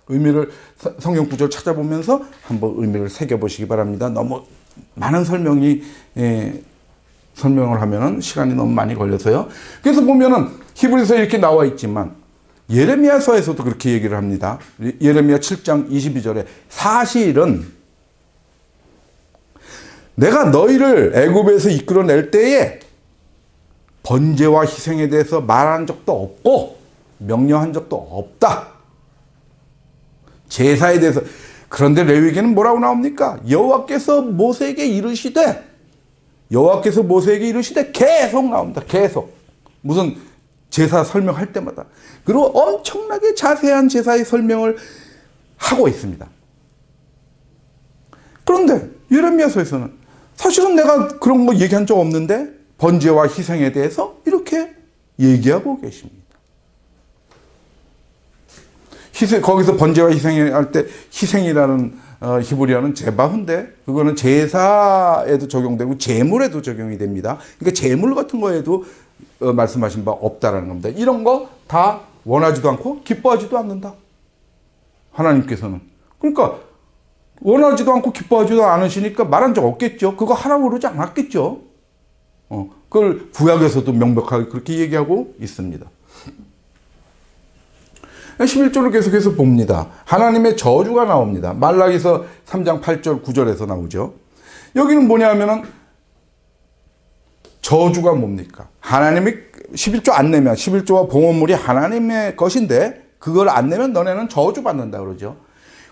의미를 성경 구절 찾아보면서 한번 의미를 새겨보시기 바랍니다. 너무 많은 설명을 하면은 시간이 너무 많이 걸려서요. 그래서 보면은 히브리서에 이렇게 나와 있지만 예레미야서에서도 그렇게 얘기를 합니다. 예레미야 7장 22절에 사실은 내가 너희를 애굽에서 이끌어낼 때에 번제와 희생에 대해서 말한 적도 없고 명령한 적도 없다. 제사에 대해서. 그런데 레위기는 뭐라고 나옵니까? 여호와께서 모세에게 이르시되 계속 나옵니다. 계속. 무슨 제사 설명할 때마다. 그리고 엄청나게 자세한 제사의 설명을 하고 있습니다. 그런데 예레미야서에서는 사실은 내가 그런 거 얘기한 적 없는데 번제와 희생에 대해서 이렇게 얘기하고 계십니다. 거기서 번제와 희생할 때 희생이라는 히브리어는 제바흐인데 그거는 제사에도 적용되고 제물에도 적용이 됩니다. 그러니까 제물 같은 거에도 말씀하신 바 없다라는 겁니다. 이런 거 다 원하지도 않고 기뻐하지도 않는다. 하나님께서는. 그러니까 원하지도 않고 기뻐하지도 않으시니까 말한 적 없겠죠. 그거 하라고 그러지 않았겠죠. 그걸 구약에서도 명백하게 그렇게 얘기하고 있습니다. 11절을 계속해서 봅니다. 하나님의 저주가 나옵니다. 말라기서 3장 8절 9절에서 나오죠. 여기는 뭐냐 하면은 저주가 뭡니까? 하나님이 11조 안 내면, 11조와 봉헌물이 하나님의 것인데 그걸 안 내면 너네는 저주받는다 그러죠.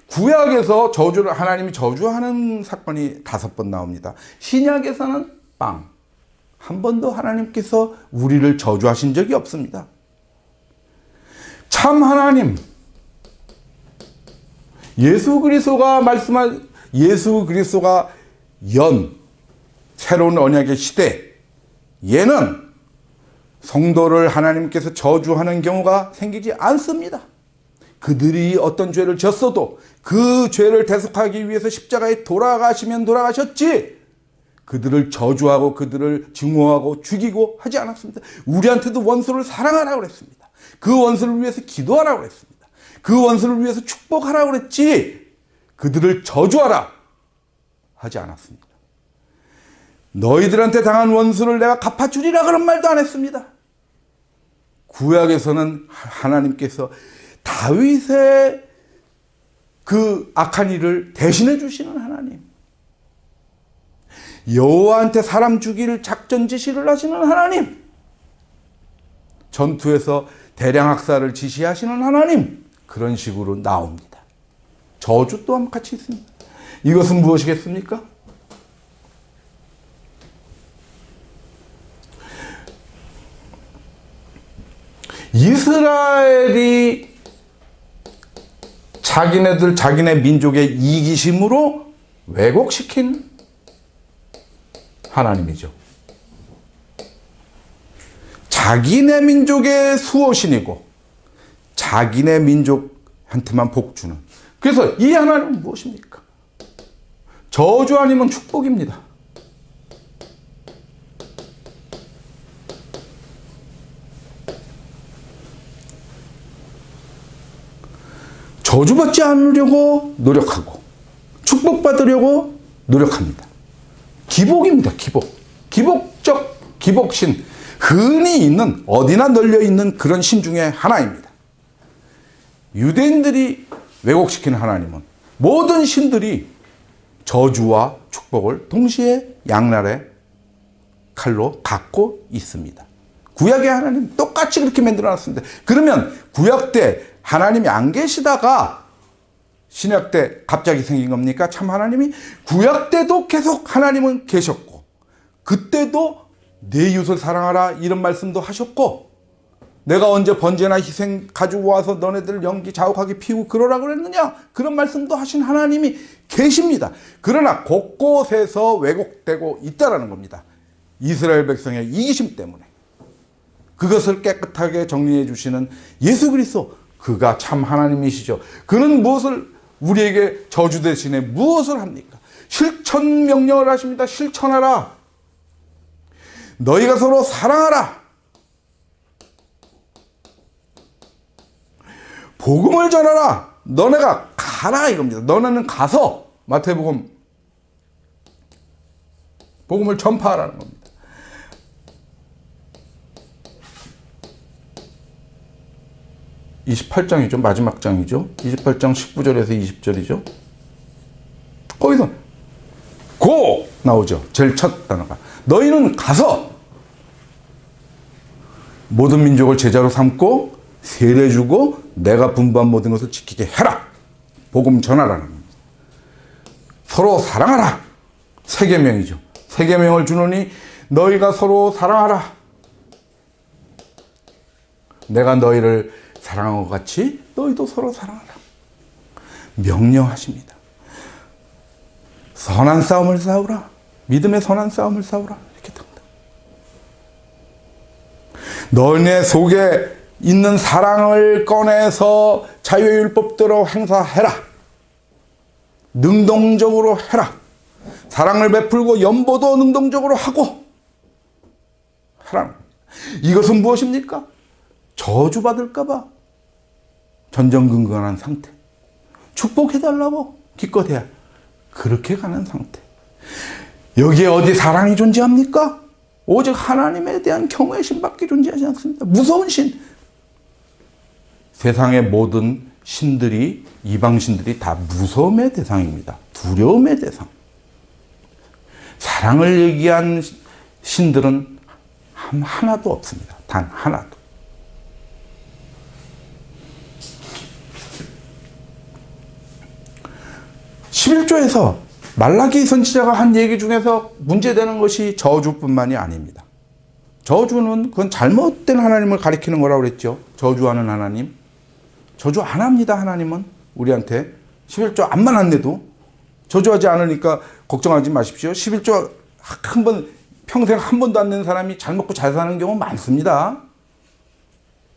구약에서 하나님이 저주하는 사건이 5번 나옵니다. 신약에서는 한 번도 하나님께서 우리를 저주하신 적이 없습니다. 참 하나님, 예수 그리스도가 새로운 언약의 시대, 얘는 성도를 하나님께서 저주하는 경우가 생기지 않습니다. 그들이 어떤 죄를 졌어도 그 죄를 대속하기 위해서 십자가에 돌아가시면 돌아가셨지, 그들을 저주하고 그들을 증오하고 죽이고 하지 않았습니다. 우리한테도 원수를 사랑하라고 그랬습니다. 그 원수를 위해서 기도하라고 그랬습니다. 그 원수를 위해서 축복하라고 그랬지, 그들을 저주하라 하지 않았습니다. 너희들한테 당한 원수를 내가 갚아주리라 그런 말도 안 했습니다. 구약에서는 하나님께서 다윗의 그 악한 일을 대신해 주시는 하나님, 여호와한테 사람 죽일 작전 지시를 하시는 하나님, 전투에서 대량 학살을 지시하시는 하나님, 그런 식으로 나옵니다. 저주 또한 같이 있습니다. 이것은 무엇이겠습니까? 이스라엘이 자기네 민족의 이기심으로 왜곡시킨 하나님이죠. 자기네 민족의 수호신이고 자기네 민족한테만 복주는. 그래서 이 하나님은 무엇입니까? 저주 아니면 축복입니다. 저주받지 않으려고 노력하고 축복받으려고 노력합니다. 기복입니다. 기복신, 흔히 있는, 어디나 널려 있는 그런 신 중에 하나입니다. 유대인들이 왜곡시킨 하나님은 모든 신들이 저주와 축복을 동시에 양날의 칼로 갖고 있습니다. 구약의 하나님 똑같이 그렇게 만들어놨습니다. 그러면 구약 때 하나님이 안 계시다가 신약 때 갑자기 생긴 겁니까? 참 하나님이 구약 때도 계속 하나님은 계셨고, 그때도 내 이웃을 사랑하라 이런 말씀도 하셨고, 내가 언제 번제나 희생 가지고 와서 너네들 연기 자욱하게 피우고 그러라 그랬느냐, 그런 말씀도 하신 하나님이 계십니다. 그러나 곳곳에서 왜곡되고 있다라는 겁니다. 이스라엘 백성의 이기심 때문에. 그것을 깨끗하게 정리해 주시는 예수 그리스도, 그가 참 하나님이시죠. 그는 무엇을 우리에게 저주 대신에 무엇을 합니까? 실천 명령을 하십니다. 실천하라. 너희가 서로 사랑하라. 복음을 전하라. 너네가 가라 이겁니다. 너네는 가서 마태복음 복음을 전파하라는 겁니다. 28장이죠. 마지막 장이죠. 28장 19절에서 20절이죠. 거기서 고 나오죠. 제일 첫 단어가. 너희는 가서 모든 민족을 제자로 삼고 세례 주고 내가 분부한 모든 것을 지키게 해라. 복음 전하라는 겁니다. 서로 사랑하라. 세 계명이죠. 세 계명을 주노니 너희가 서로 사랑하라. 내가 너희를 사랑한 것 같이 너희도 서로 사랑하라. 명령하십니다. 선한 싸움을 싸우라. 믿음의 선한 싸움을 싸우라. 이렇게 됩니다. 너네 속에 있는 사랑을 꺼내서 자유의 율법대로 행사해라. 능동적으로 해라. 사랑을 베풀고 연보도 능동적으로 하고 하라. 이것은 무엇입니까? 저주받을까 봐 전전긍긍한 상태. 축복해달라고 기껏해야 그렇게 가는 상태. 여기에 어디 사랑이 존재합니까? 오직 하나님에 대한 경외의 신밖에 존재하지 않습니다. 무서운 신. 세상의 모든 신들이, 이방 신들이 다 무서움의 대상입니다. 두려움의 대상. 사랑을 얘기한 신들은 하나도 없습니다. 단 하나도. (11조에서) 말라기 선지자가 한 얘기 중에서 문제되는 것이 저주뿐만이 아닙니다. 저주는 그건 잘못된 하나님을 가리키는 거라고 그랬죠. 저주하는 하나님. 저주 안 합니다. 하나님은 우리한테 11조 암만 안 내도 저주하지 않으니까 걱정하지 마십시오. 11조 평생 한 번도 안 낸 사람이 잘 먹고 잘 사는 경우 많습니다.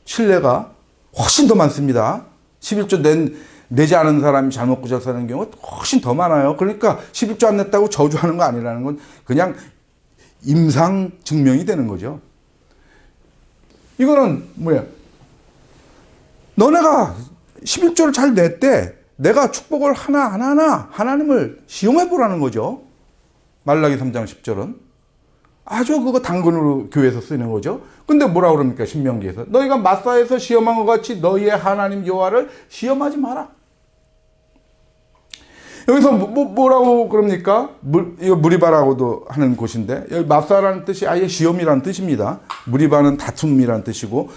신뢰가 훨씬 더 많습니다. 11조 내지 않은 사람이 잘 먹고 잘 사는 경우가 훨씬 더 많아요. 그러니까 11조 안 냈다고 저주하는 거 아니라는 건 그냥 임상 증명이 되는 거죠. 이거는 뭐야? 너네가 11조를 잘 냈대. 내가 축복을 하나하나 하나님을 시험해 보라는 거죠. 말라기 3장 10절은. 아주 그거 당근으로 교회에서 쓰는 거죠. 근데 뭐라 그럽니까? 신명기에서. 너희가 마사에서 시험한 것 같이 너희의 하나님 여호와를 시험하지 마라. 여기서 뭐라고 그럽니까? 이거 무리바라고도 하는 곳인데, 여기 마사라는 뜻이 아예 시험이라는 뜻입니다. 무리바는 다툼이라는 뜻이고,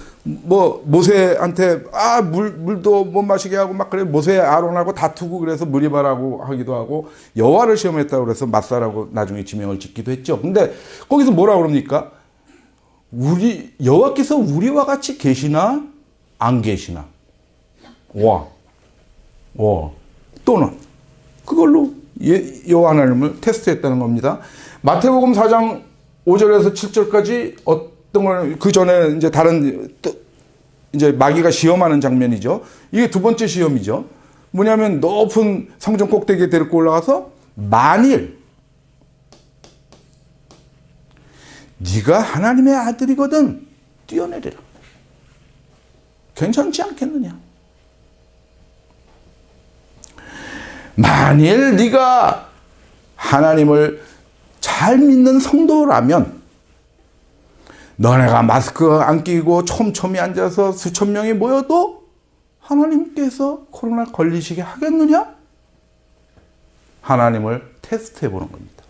모세한테, 물도 못 마시게 하고 막 그래, 모세 아론하고 다투고 그래서 무리바라고 하기도 하고, 여호와를 시험했다고 그래서 마사라고 나중에 지명을 짓기도 했죠. 근데 거기서 뭐라고 그럽니까? 여호와께서 우리와 같이 계시나? 안 계시나? 또는, 그걸로 여호와 하나님을 테스트했다는 겁니다. 마태복음 4장 5절에서 7절까지 어떤 걸, 그 전에 이제 다른, 이제 마귀가 시험하는 장면이죠. 이게 두 번째 시험이죠. 뭐냐면 높은 성전 꼭대기에 데리고 올라가서 만일 네가 하나님의 아들이거든 뛰어내리라. 괜찮지 않겠느냐? 만일 네가 하나님을 잘 믿는 성도라면 너네가 마스크 안 끼고 촘촘히 앉아서 수천 명이 모여도 하나님께서 코로나 걸리시게 하겠느냐? 하나님을 테스트해 보는 겁니다.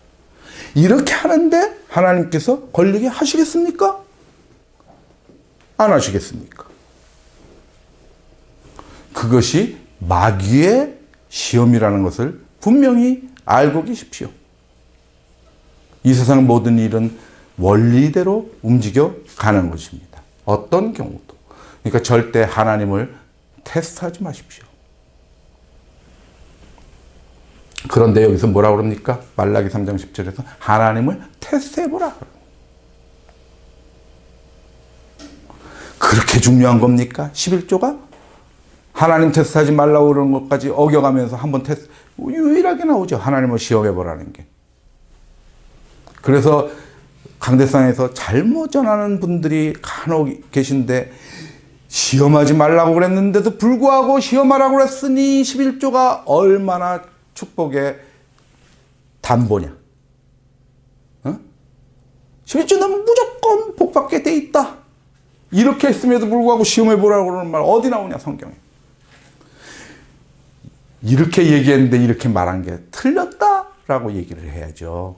이렇게 하는데 하나님께서 걸리게 하시겠습니까? 안 하시겠습니까? 그것이 마귀의 시험이라는 것을 분명히 알고 계십시오. 이 세상 모든 일은 원리대로 움직여 가는 것입니다. 어떤 경우도. 그러니까 절대 하나님을 테스트하지 마십시오. 그런데 여기서 뭐라고 그럽니까? 말라기 3장 10절에서 하나님을 테스트해보라. 그렇게 중요한 겁니까? 11조가? 하나님 테스트하지 말라고 그러는 것까지 어겨가면서 한번 테스트, 유일하게 나오죠. 하나님을 시험해보라는 게. 그래서 강대상에서 잘못 전하는 분들이 간혹 계신데 시험하지 말라고 그랬는데도 불구하고 시험하라고 그랬으니 11조가 얼마나 축복의 담보냐. 11조는 무조건 복받게 돼 있다. 이렇게 했음에도 불구하고 시험해보라고 그러는 말 어디 나오냐, 성경에. 이렇게 얘기했는데 이렇게 말한 게 틀렸다라고 얘기를 해야죠.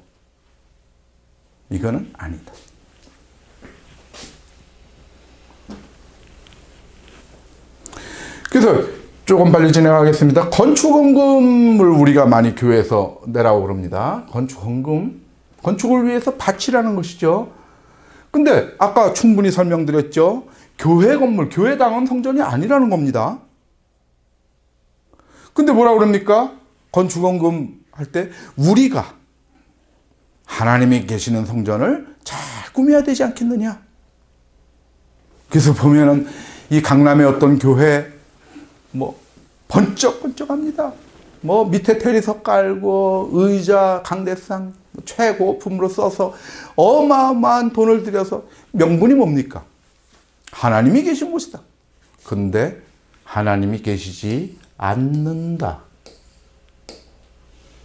이거는 아니다. 그래서 조금 빨리 진행하겠습니다. 건축헌금을 우리가 많이 교회에서 내라고 그럽니다. 건축헌금. 건축을 위해서 바치라는 것이죠. 근데 아까 충분히 설명드렸죠. 교회 건물, 교회당은 성전이 아니라는 겁니다. 근데 뭐라고 그럽니까? 건축헌금 할 때 우리가 하나님이 계시는 성전을 잘 꾸며야 되지 않겠느냐. 그래서 보면은 이 강남의 어떤 교회 번쩍번쩍합니다. 밑에 테리석 깔고 의자 강대상 최고품으로 써서 어마어마한 돈을 들여서 명분이 뭡니까? 하나님이 계신 곳이다. 근데 하나님이 계시지 않는다.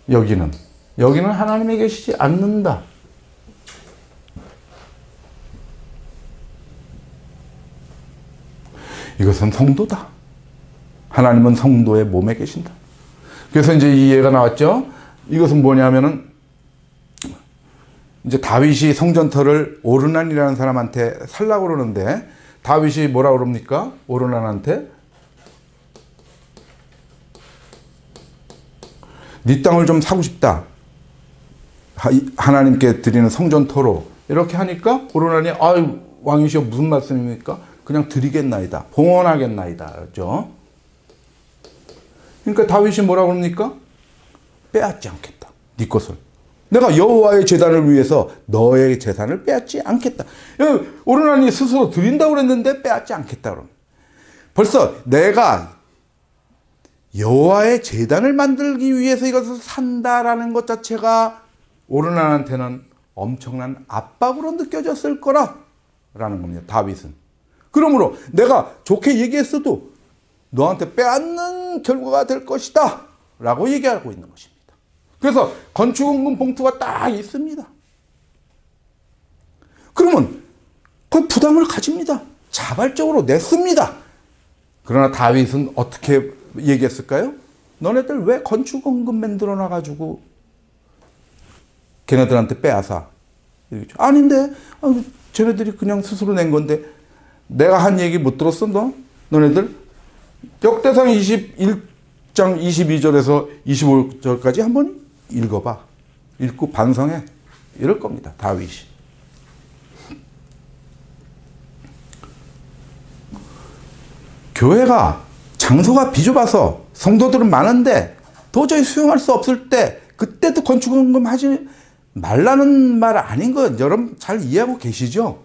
여기는 하나님이 계시지 않는다. 이것은 성도다. 하나님은 성도의 몸에 계신다. 그래서 이제 이 예가 나왔죠. 이것은 뭐냐면은 이제 다윗이 성전터를 오르난이라는 사람한테 살라고 그러는데 다윗이 뭐라고 그럽니까? 오르난한테 네 땅을 좀 사고 싶다. 하나님께 드리는 성전터로 이렇게 하니까 오르난이 아유 왕이시여 무슨 말씀입니까? 그냥 드리겠나이다. 봉헌하겠나이다. 그렇죠? 그러니까 다윗이 뭐라고 그럽니까? 빼앗지 않겠다. 네 것을. 내가 여호와의 제단을 위해서 너의 재산을 빼앗지 않겠다. 오르난이 스스로 드린다고 그랬는데 빼앗지 않겠다. 그럼 벌써 내가 여호와의 제단을 만들기 위해서 이것을 산다라는 것 자체가 오르난한테는 엄청난 압박으로 느껴졌을 거라는 겁니다. 다윗은. 그러므로 내가 좋게 얘기했어도 너한테 빼앗는 결과가 될 것이다 라고 얘기하고 있는 것입니다. 그래서 건축원금 봉투가 딱 있습니다. 그러면 그 부담을 가집니다. 자발적으로 냈습니다. 그러나 다윗은 어떻게 얘기했을까요? 너네들 왜 건축원금 만들어 놔가지고 걔네들한테 빼앗아? 아닌데 쟤네들이 그냥 스스로 낸 건데 내가 한 얘기 못 들었어? 너네들? 역대상 21장 22절에서 25절까지 한번 읽어봐. 읽고 반성해. 이럴 겁니다. 다윗이. 교회가 장소가 비좁아서 성도들은 많은데 도저히 수용할 수 없을 때 그때도 건축원금 하지 말라는 말 아닌 거 여러분 잘 이해하고 계시죠?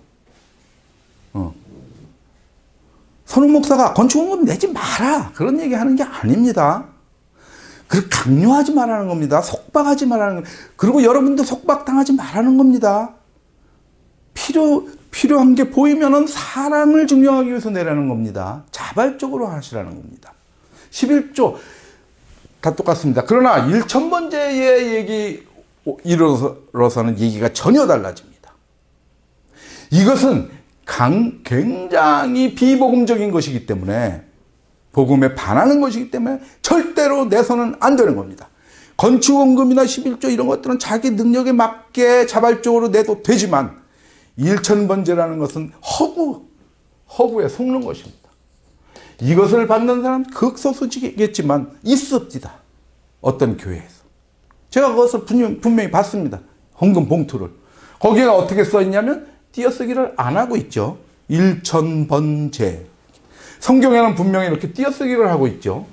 선욱 목사가 건축원금 내지 마라 그런 얘기 하는 게 아닙니다. 그렇게 강요하지 말라는 겁니다. 속박하지 말라는 겁니다. 그리고 여러분도 속박당하지 말라는 겁니다. 필요한 게 보이면은 사랑을 증명하기 위해서 내라는 겁니다. 자발적으로 하시라는 겁니다. 11조 다 똑같습니다. 그러나 1,000번째의 얘기 이르러서는 얘기가 전혀 달라집니다. 이것은 굉장히 비복음적인 것이기 때문에 복음에 반하는 것이기 때문에 절대로 내서는 안 되는 겁니다. 건축원금이나 11조 이런 것들은 자기 능력에 맞게 자발적으로 내도 되지만 1,000번째라는 것은 허구에 속는 것입니다. 이것을 받는 사람 극소수지겠지만 있습니다. 어떤 교회에서. 제가 그것을 분명히 봤습니다. 헌금 봉투를. 거기에 어떻게 써있냐면 띄어쓰기를 안 하고 있죠. 1,000번째. 성경에는 분명히 이렇게 띄어쓰기를 하고 있죠.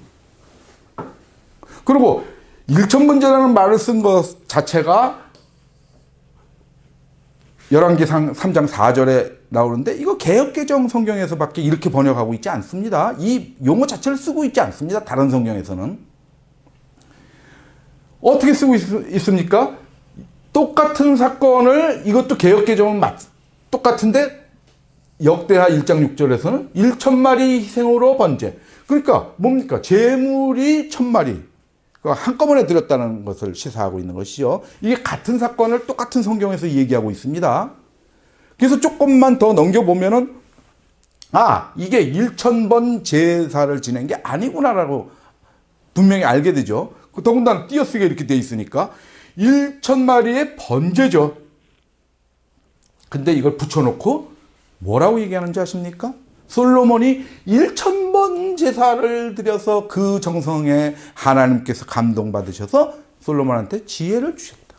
그리고 1,000번째라는 말을 쓴 것 자체가 열왕기상 3장 4절에 나오는데 이거 개역개정 성경에서밖에 이렇게 번역하고 있지 않습니다. 이 용어 자체를 쓰고 있지 않습니다. 다른 성경에서는. 어떻게 쓰고 있습니까? 똑같은 사건을 이것도 개역개정은 똑같은데 역대하 1장 6절에서는 1,000마리 희생으로 번제. 그러니까 뭡니까? 제물이 1,000마리. 한꺼번에 드렸다는 것을 시사하고 있는 것이죠. 이게 같은 사건을 똑같은 성경에서 얘기하고 있습니다. 그래서 조금만 더 넘겨보면은 이게 1,000번 제사를 지낸 게 아니구나라고 분명히 알게 되죠. 더군다나 띄어쓰기가 이렇게 돼 있으니까 1,000마리의 번제죠. 근데 이걸 붙여놓고 뭐라고 얘기하는지 아십니까? 솔로몬이 1,000번 제사를 드려서 그 정성에 하나님께서 감동받으셔서 솔로몬한테 지혜를 주셨다.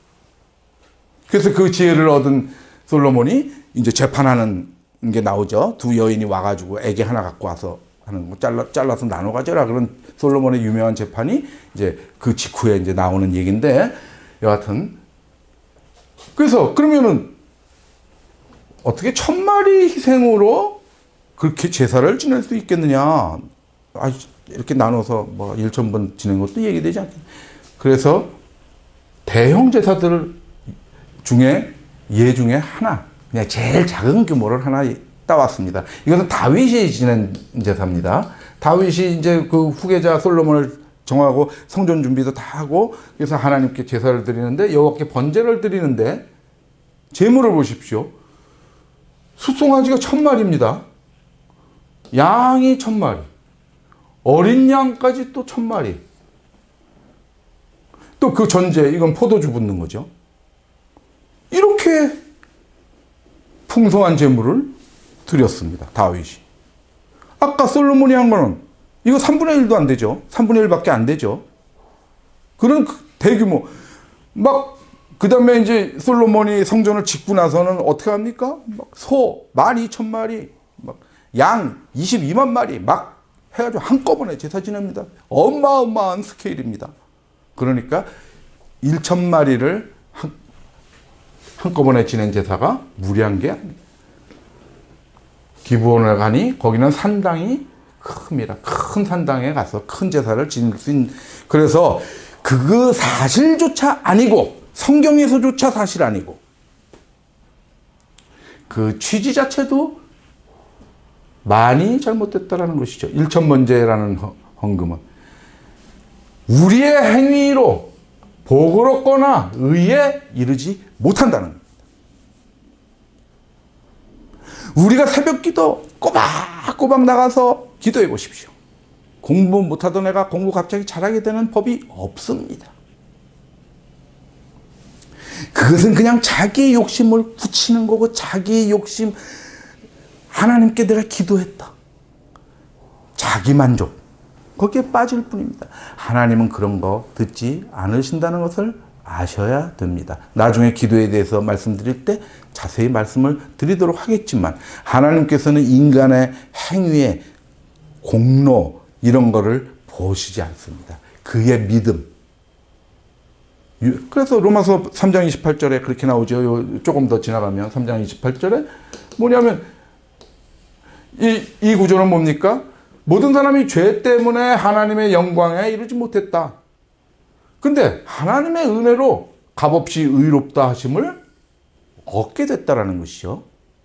그래서 그 지혜를 얻은 솔로몬이 이제 재판하는 게 나오죠. 두 여인이 와가지고 애기 하나 갖고 와서 하는 거 잘라서 나눠 가져라. 그런 솔로몬의 유명한 재판이 이제 그 직후에 이제 나오는 얘기인데 여하튼 그래서 그러면은 어떻게 1,000마리 희생으로 그렇게 제사를 지낼 수 있겠느냐. 이렇게 나눠서 1,000번 지낸 것도 얘기되지 않겠냐. 그래서 대형 제사들 중에 중에 하나, 그냥 제일 작은 규모를 하나 따왔습니다. 이것은 다윗이 지낸 제사입니다. 다윗이 이제 그 후계자 솔로몬을 정하고 성전 준비도 다 하고 그래서 하나님께 제사를 드리는데 여호와께 번제를 드리는데 제물을 보십시오. 숫송아지가 1000마리입니다. 양이 1000마리, 어린 양까지 또 1000마리. 또 그 전제, 이건 포도주 붓는 거죠. 이렇게 풍성한 제물을 드렸습니다. 다윗이. 아까 솔로몬이 한 거는 이거 3분의 1도 안 되죠. 3분의 1밖에 안 되죠. 그런 대규모. 막, 그 다음에 이제 솔로몬이 성전을 짓고 나서는 어떻게 합니까? 막 소 12,000마리, 막 양 22만 마리 막 해가지고 한꺼번에 제사 지냅니다. 어마어마한 스케일입니다. 그러니까 1,000마리를 한꺼번에 지낸 제사가 무리한 게 아닙니다. 기브온에 가니 거기는 산당이 큽니다. 큰 산당에 가서 큰 제사를 지낼 수 있는. 그래서 그 사실조차 아니고 성경에서조차 사실 아니고 그 취지 자체도 많이 잘못됐다라는 것이죠. 1,000번제라는 헌금은 우리의 행위로 복을 얻거나 의에 이르지 못한다는 겁니다. 우리가 새벽기도 꼬박꼬박 나가서 기도해 보십시오. 공부 못하던 애가 공부 갑자기 잘하게 되는 법이 없습니다. 그것은 그냥 자기의 욕심을 굳히는 거고 자기의 욕심, 하나님께 내가 기도했다. 자기 만족, 거기에 빠질 뿐입니다. 하나님은 그런 거 듣지 않으신다는 것을 아셔야 됩니다. 나중에 기도에 대해서 말씀드릴 때 자세히 말씀을 드리도록 하겠지만 하나님께서는 인간의 행위의 공로 이런 거를 보시지 않습니다. 그의 믿음. 그래서 로마서 3장 28절에 그렇게 나오죠. 조금 더 지나가면 3장 28절에 뭐냐면 이 구조는 뭡니까? 모든 사람이 죄 때문에 하나님의 영광에 이르지 못했다. 근데 하나님의 은혜로 값없이 의롭다 하심을 얻게 됐다라는 것이죠.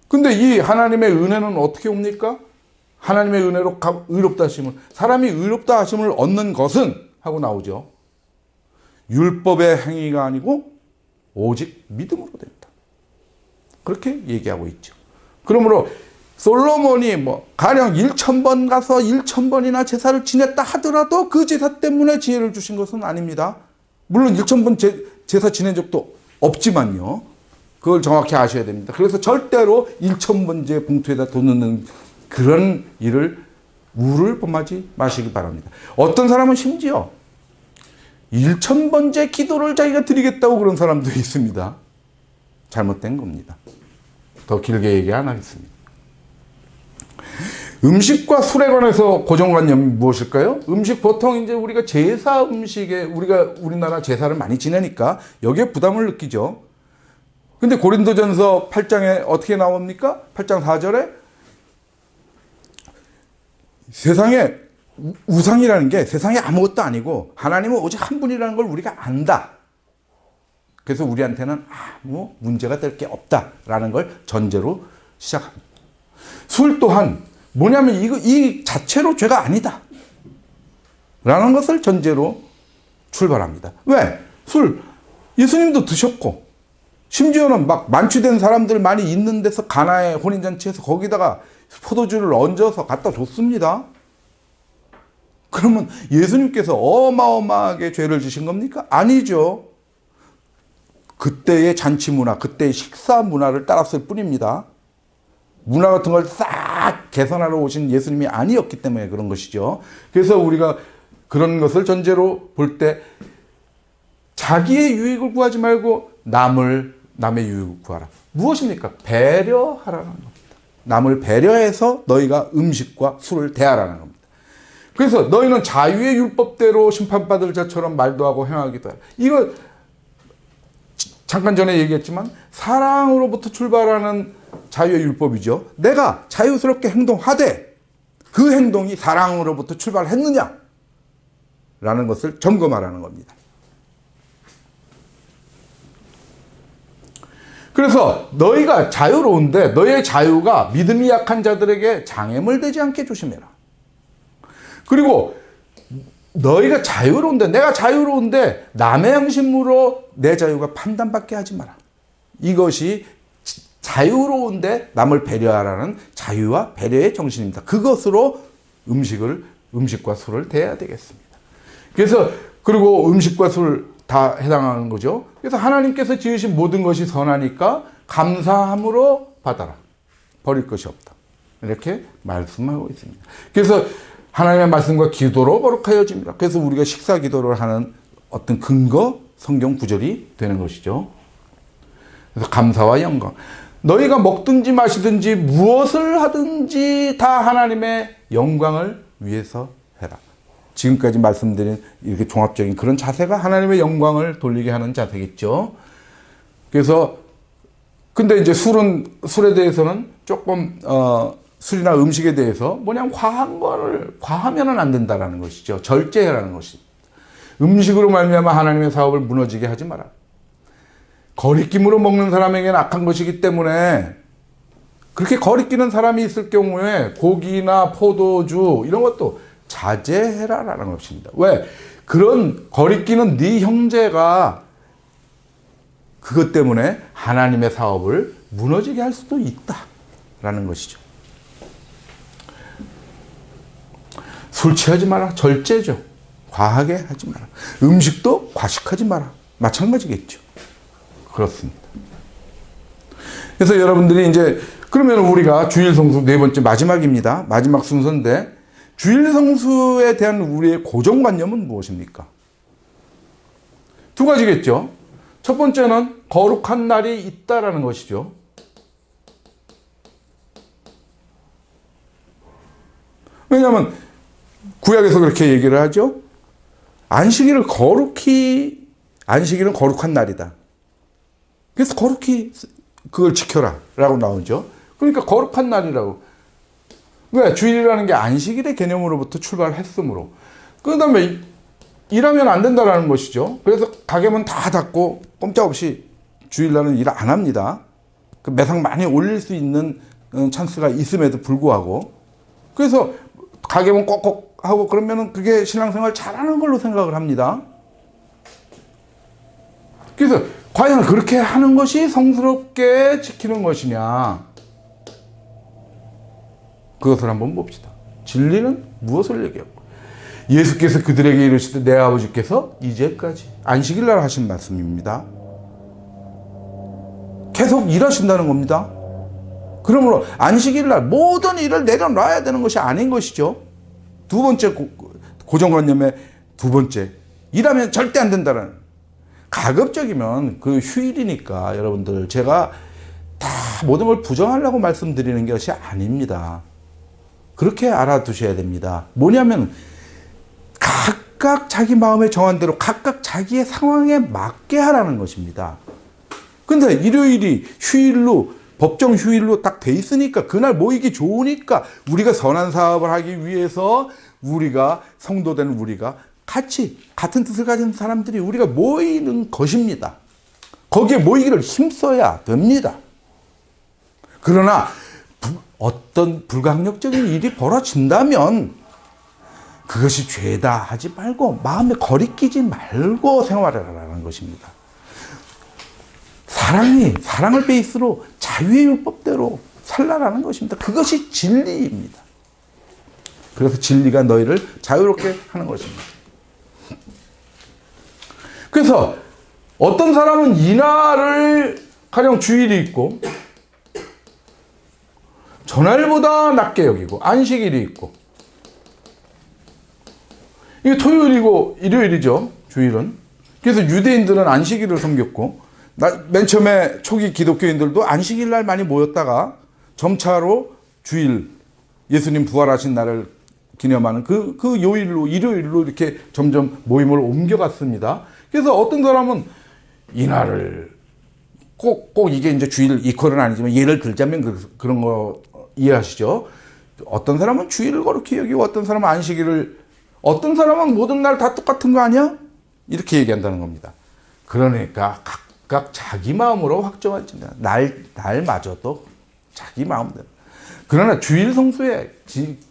근데 이 하나님의 은혜는 어떻게 옵니까? 하나님의 은혜로 의롭다 하심을, 사람이 의롭다 하심을 얻는 것은 하고 나오죠. 율법의 행위가 아니고 오직 믿음으로 된다. 그렇게 얘기하고 있죠. 그러므로 솔로몬이 가령 1,000번 가서 1,000번이나 제사를 지냈다 하더라도 그 제사 때문에 지혜를 주신 것은 아닙니다. 물론 1,000번 제사 지낸 적도 없지만요. 그걸 정확히 아셔야 됩니다. 그래서 절대로 1,000번째 봉투에다 돈 넣는 그런 우를 범하지 마시기 바랍니다. 어떤 사람은 심지어 1,000번째 기도를 자기가 드리겠다고 그런 사람도 있습니다. 잘못된 겁니다. 더 길게 얘기 안 하겠습니다. 음식과 술에 관해서 고정관념이 무엇일까요? 음식 보통 이제 우리가 제사 음식에 우리나라 제사를 많이 지내니까 여기에 부담을 느끼죠. 근데 고린도전서 8장에 어떻게 나옵니까? 8장 4절에 세상에 우상이라는 게 세상에 아무것도 아니고 하나님은 오직 한 분이라는 걸 우리가 안다. 그래서 우리한테는 아무 문제가 될 게 없다라는 걸 전제로 시작합니다. 술 또한 뭐냐면 이 자체로 죄가 아니다 라는 것을 전제로 출발합니다. 왜? 술 예수님도 드셨고 심지어는 막 만취된 사람들 많이 있는 데서 가나의 혼인잔치에서 거기다가 포도주를 얹어서 갖다 줬습니다. 그러면 예수님께서 어마어마하게 죄를 지신 겁니까? 아니죠. 그때의 잔치 문화, 그때의 식사 문화를 따랐을 뿐입니다. 문화 같은 걸 싹 개선하러 오신 예수님이 아니었기 때문에 그런 것이죠. 그래서 우리가 그런 것을 전제로 볼 때 자기의 유익을 구하지 말고 남의 유익을 구하라. 무엇입니까? 배려하라는 겁니다. 남을 배려해서 너희가 음식과 술을 대하라는 겁니다. 그래서 너희는 자유의 율법대로 심판받을 자처럼 말도 하고 행하기도 하라. 이거 잠깐 전에 얘기했지만 사랑으로부터 출발하는 자유의 율법이죠. 내가 자유스럽게 행동하되 그 행동이 사랑으로부터 출발했느냐 라는 것을 점검하라는 겁니다. 그래서 너희가 자유로운데 너희의 자유가 믿음이 약한 자들에게 장애물 되지 않게 조심해라. 그리고 너희가 자유로운데, 내가 자유로운데 남의 양심으로 내 자유가 판단받게 하지 마라. 이것이 자유로운데 남을 배려하라는 자유와 배려의 정신입니다. 그것으로 음식과 술을 대해야 되겠습니다. 그래서 그리고 음식과 술 다 해당하는 거죠. 그래서 하나님께서 지으신 모든 것이 선하니까 감사함으로 받아라. 버릴 것이 없다. 이렇게 말씀하고 있습니다. 그래서 하나님의 말씀과 기도로 거룩하여집니다. 그래서 우리가 식사 기도를 하는 어떤 근거 성경 구절이 되는 것이죠. 그래서 감사와 영광. 너희가 먹든지 마시든지 무엇을 하든지 다 하나님의 영광을 위해서 해라. 지금까지 말씀드린 이렇게 종합적인 그런 자세가 하나님의 영광을 돌리게 하는 자세겠죠. 그래서 근데 이제 술에 대해서는 조금 술이나 음식에 대해서 뭐냐면 과하면은 안 된다라는 것이죠. 절제해라는 것입니다. 음식으로 말미암아 하나님의 사업을 무너지게 하지 마라. 거리낌으로 먹는 사람에게는 악한 것이기 때문에 그렇게 거리끼는 사람이 있을 경우에 고기나 포도주 이런 것도 자제해라라는 것입니다. 왜? 그런 거리끼는 네 형제가 그것 때문에 하나님의 사업을 무너지게 할 수도 있다라는 것이죠. 술 취하지 마라. 절제죠. 과하게 하지 마라. 음식도 과식하지 마라. 마찬가지겠죠. 그렇습니다. 그래서 여러분들이 이제 그러면 우리가 주일 성수 네 번째 마지막입니다. 마지막 순서인데 주일 성수에 대한 우리의 고정관념은 무엇입니까? 두 가지겠죠. 첫 번째는 거룩한 날이 있다라는 것이죠. 왜냐하면 구약에서 그렇게 얘기를 하죠. 안식일은 거룩한 날이다. 그래서 거룩히 그걸 지켜라 라고 나오죠. 그러니까 거룩한 날이라고. 왜? 주일이라는 게 안식일의 개념으로부터 출발했으므로. 그 다음에 일하면 안 된다라는 것이죠. 그래서 가게문 다 닫고 꼼짝없이 주일날은 일 안 합니다. 그 매상 많이 올릴 수 있는 찬스가 있음에도 불구하고. 그래서 가게문 꼭꼭 하고 그러면은 그게 신앙생활 잘하는 걸로 생각을 합니다. 그래서 과연 그렇게 하는 것이 성스럽게 지키는 것이냐? 그것을 한번 봅시다. 진리는 무엇을 얘기하고? 예수께서 그들에게 이르시되 내 아버지께서 이제까지 안식일날 하신 말씀입니다. 계속 일하신다는 겁니다. 그러므로 안식일날 모든 일을 내려놔야 되는 것이 아닌 것이죠. 두 번째 고정관념의 두 번째, 일하면 절대 안 된다는. 가급적이면 그 휴일이니까 여러분들 제가 다 모든 걸 부정하려고 말씀드리는 것이 아닙니다. 그렇게 알아두셔야 됩니다. 뭐냐면 각각 자기 마음에 정한 대로 각각 자기의 상황에 맞게 하라는 것입니다. 근데 일요일이 휴일로 법정 휴일로 딱 돼 있으니까 그날 모이기 좋으니까 우리가 선한 사업을 하기 위해서 우리가 성도된 우리가 같은 뜻을 가진 사람들이 우리가 모이는 것입니다. 거기에 모이기를 힘써야 됩니다. 그러나 어떤 불강력적인 일이 벌어진다면 그것이 죄다 하지 말고 마음에 거리끼지 말고 생활하라는 것입니다. 사랑을 베이스로 자유의 율법대로 살라라는 것입니다. 그것이 진리입니다. 그래서 진리가 너희를 자유롭게 하는 것입니다. 그래서 어떤 사람은 이날을 가령 주일이 있고 전날보다 낮게 여기고 안식일이 있고 이게 토요일이고 일요일이죠. 주일은. 그래서 유대인들은 안식일을 섬겼고 맨 처음에 초기 기독교인들도 안식일 날 많이 모였다가 점차로 주일 예수님 부활하신 날을 기념하는 그 요일로 일요일로 이렇게 점점 모임을 옮겨갔습니다. 그래서 어떤 사람은 이날을 꼭 이게 이제 주일 이퀄은 아니지만 예를 들자면 그런 거 이해하시죠? 어떤 사람은 주일을 거룩히 여기고 어떤 사람은 안식일을 어떤 사람은 모든 날 다 똑같은 거 아니야? 이렇게 얘기한다는 겁니다. 그러니까 각각 자기 마음으로 확정하지 날마저도 자기 마음대로. 그러나 주일 성수에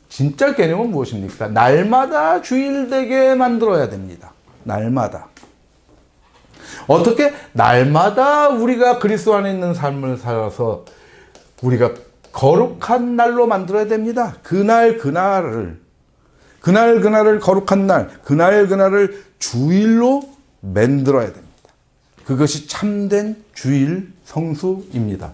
진짜 개념은 무엇입니까? 날마다 주일 되게 만들어야 됩니다. 날마다. 어떻게? 날마다 우리가 그리스도 안에 있는 삶을 살아서 우리가 거룩한 날로 만들어야 됩니다. 그날 그날을 거룩한 날, 그날 그날을 주일로 만들어야 됩니다. 그것이 참된 주일 성수입니다.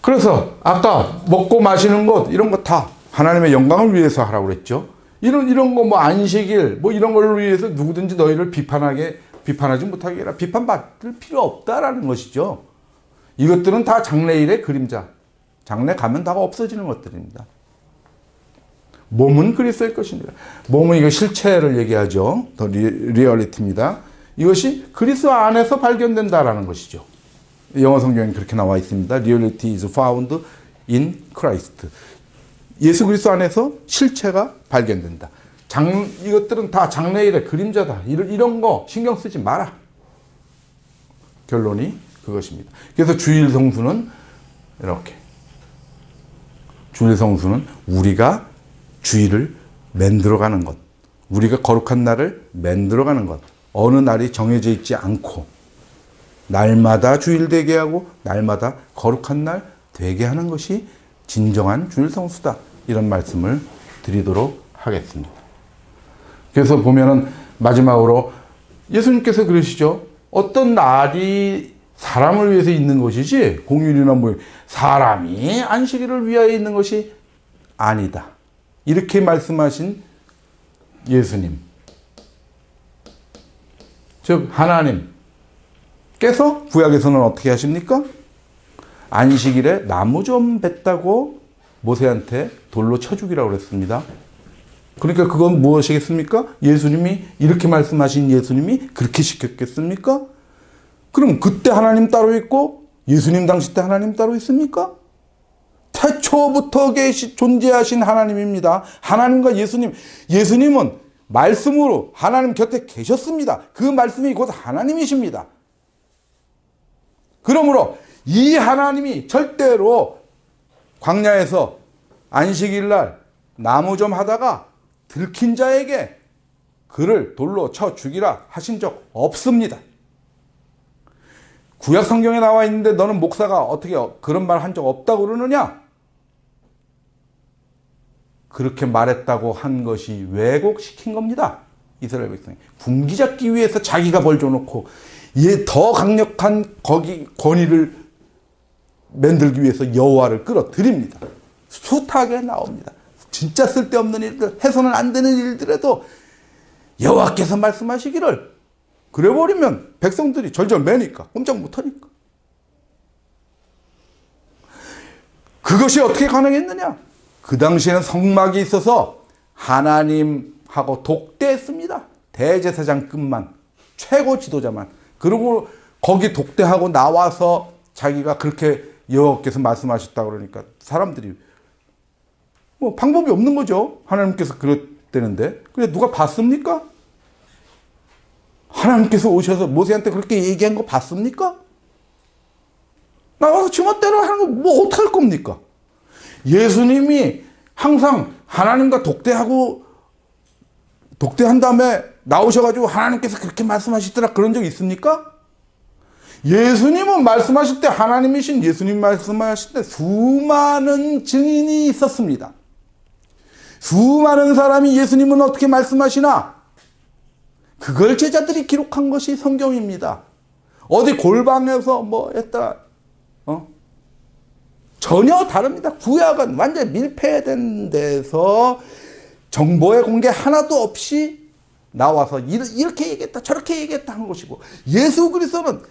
그래서 아까 먹고 마시는 것 이런 거 다 하나님의 영광을 위해서 하라고 그랬죠. 이런 거 뭐 안식일 뭐 이런 걸 위해서 누구든지 너희를 비판하지 못하게 해라. 비판받을 필요 없다라는 것이죠. 이것들은 다 장래일의 그림자. 장래 가면 다 없어지는 것들입니다. 몸은 그리스도의 것입니다. 몸은 이거 실체를 얘기하죠. 더 리얼리티입니다. 이것이 그리스도 안에서 발견된다라는 것이죠. 영어 성경에 그렇게 나와 있습니다. Reality is found in Christ. 예수 그리스도 안에서 실체가 발견된다. 이것들은 다 장래일의 그림자다. 이런 거 신경 쓰지 마라. 결론이 그것입니다. 그래서 주일 성수는 이렇게. 주일 성수는 우리가 주일을 만들어가는 것. 우리가 거룩한 날을 만들어가는 것. 어느 날이 정해져 있지 않고 날마다 주일 되게 하고 날마다 거룩한 날 되게 하는 것이 진정한 주일 성수다. 이런 말씀을 드리도록 하겠습니다. 그래서 보면은 마지막으로 예수님께서 그러시죠. 어떤 날이 사람을 위해서 있는 것이지 공휴일이나 뭐 사람이 안식일을 위하여 있는 것이 아니다. 이렇게 말씀하신 예수님. 즉 하나님께서 구약에서는 어떻게 하십니까? 안식일에 나무 좀 뱉다고 모세한테 돌로 쳐 죽이라고 그랬습니다. 그러니까 그건 무엇이겠습니까? 예수님이 이렇게 말씀하신 예수님이 그렇게 시켰겠습니까? 그럼 그때 하나님 따로 있고 예수님 당시 때 하나님 따로 있습니까? 태초부터 존재하신 하나님입니다. 하나님과 예수님은 말씀으로 하나님 곁에 계셨습니다. 그 말씀이 곧 하나님이십니다. 그러므로 이 하나님이 절대로 광야에서 안식일날 나무 좀 하다가 들킨 자에게 그를 돌로 쳐 죽이라 하신 적 없습니다. 구약 성경에 나와 있는데 너는 목사가 어떻게 그런 말 한 적 없다고 그러느냐? 그렇게 말했다고 한 것이 왜곡시킨 겁니다. 이스라엘 백성이. 군기 잡기 위해서 자기가 벌 줘놓고 더 강력한 권위를 만들기 위해서 여호와를 끌어들입니다. 숱하게 나옵니다. 진짜 쓸데없는 일들, 해서는 안 되는 일들에도 여호와께서 말씀하시기를 그래버리면 백성들이 절절 매니까 꼼짝 못하니까. 그것이 어떻게 가능했느냐? 그 당시에는 성막이 있어서 하나님하고 독대했습니다. 대제사장급만, 최고 지도자만. 그리고 거기 독대하고 나와서 자기가 그렇게 여호와께서 말씀하셨다 그러니까 사람들이 뭐 방법이 없는 거죠. 하나님께서 그랬다는데. 그래 누가 봤습니까? 하나님께서 오셔서 모세한테 그렇게 얘기한 거 봤습니까? 나와서 지멋대로 하는 거 뭐 어떡할 겁니까? 예수님이 항상 하나님과 독대한 다음에 나오셔가지고 하나님께서 그렇게 말씀하시더라 그런 적 있습니까? 예수님은 말씀하실 때 하나님이신 예수님 말씀하실 때 수많은 증인이 있었습니다. 수많은 사람이 예수님은 어떻게 말씀하시나? 그걸 제자들이 기록한 것이 성경입니다. 어디 골방에서 뭐 했다, 전혀 다릅니다. 구약은 완전 밀폐된 데서 정보의 공개 하나도 없이 나와서 이렇게 얘기했다, 저렇게 얘기했다 한 것이고, 예수 그리스도는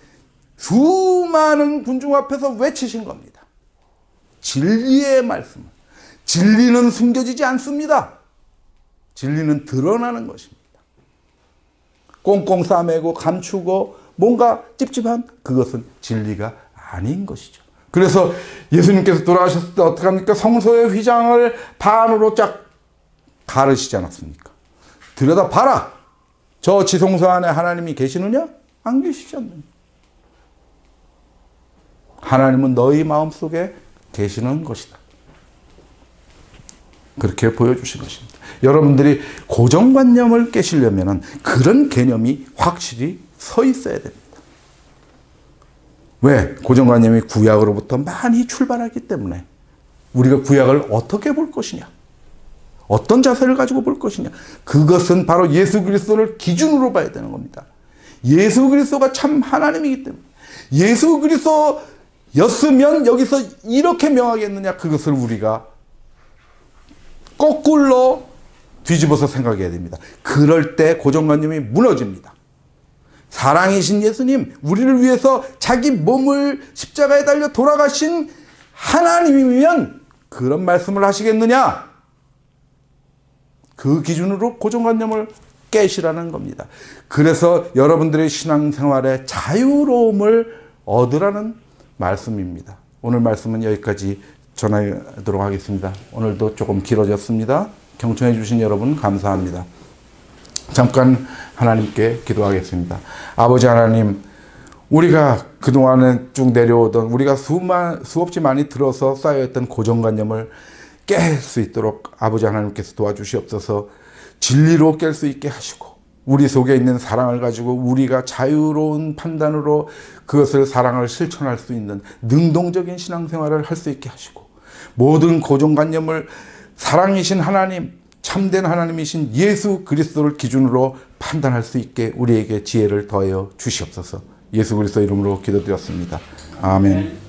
수많은 군중 앞에서 외치신 겁니다. 진리의 말씀. 진리는 숨겨지지 않습니다. 진리는 드러나는 것입니다. 꽁꽁 싸매고 감추고 뭔가 찝찝한 그것은 진리가 아닌 것이죠. 그래서 예수님께서 돌아가셨을 때 어떻게 합니까? 성소의 휘장을 반으로 쫙 가르시지 않았습니까? 들여다 봐라. 저 지성소 안에 하나님이 계시느냐? 안 계시지 않느냐? 하나님은 너희 마음속에 계시는 것이다. 그렇게 보여주신 것입니다. 여러분들이 고정관념을 깨시려면 그런 개념이 확실히 서 있어야 됩니다. 왜? 고정관념이 구약으로부터 많이 출발하기 때문에 우리가 구약을 어떻게 볼 것이냐, 어떤 자세를 가지고 볼 것이냐, 그것은 바로 예수 그리스도를 기준으로 봐야 되는 겁니다. 예수 그리스도가 참 하나님이기 때문에 예수 그리스도였으면 여기서 이렇게 명하겠느냐, 그것을 우리가 거꾸로 뒤집어서 생각해야 됩니다. 그럴 때 고정관념이 무너집니다. 사랑이신 예수님, 우리를 위해서 자기 몸을 십자가에 달려 돌아가신 하나님이면 그런 말씀을 하시겠느냐? 그 기준으로 고정관념을 깨시라는 겁니다. 그래서 여러분들의 신앙생활에 자유로움을 얻으라는 말씀입니다. 오늘 말씀은 여기까지 전하도록 하겠습니다. 오늘도 조금 길어졌습니다. 경청해 주신 여러분 감사합니다. 잠깐 하나님께 기도하겠습니다. 아버지 하나님, 우리가 그동안에 쭉 내려오던 우리가 수없이 많이 들어서 쌓여있던 고정관념을 깰 수 있도록 아버지 하나님께서 도와주시옵소서. 진리로 깰 수 있게 하시고 우리 속에 있는 사랑을 가지고 우리가 자유로운 판단으로 그것을 사랑을 실천할 수 있는 능동적인 신앙생활을 할 수 있게 하시고 모든 고정관념을 사랑이신 하나님, 참된 하나님이신 예수 그리스도를 기준으로 판단할 수 있게 우리에게 지혜를 더하여 주시옵소서. 예수 그리스도 이름으로 기도드렸습니다. 아멘.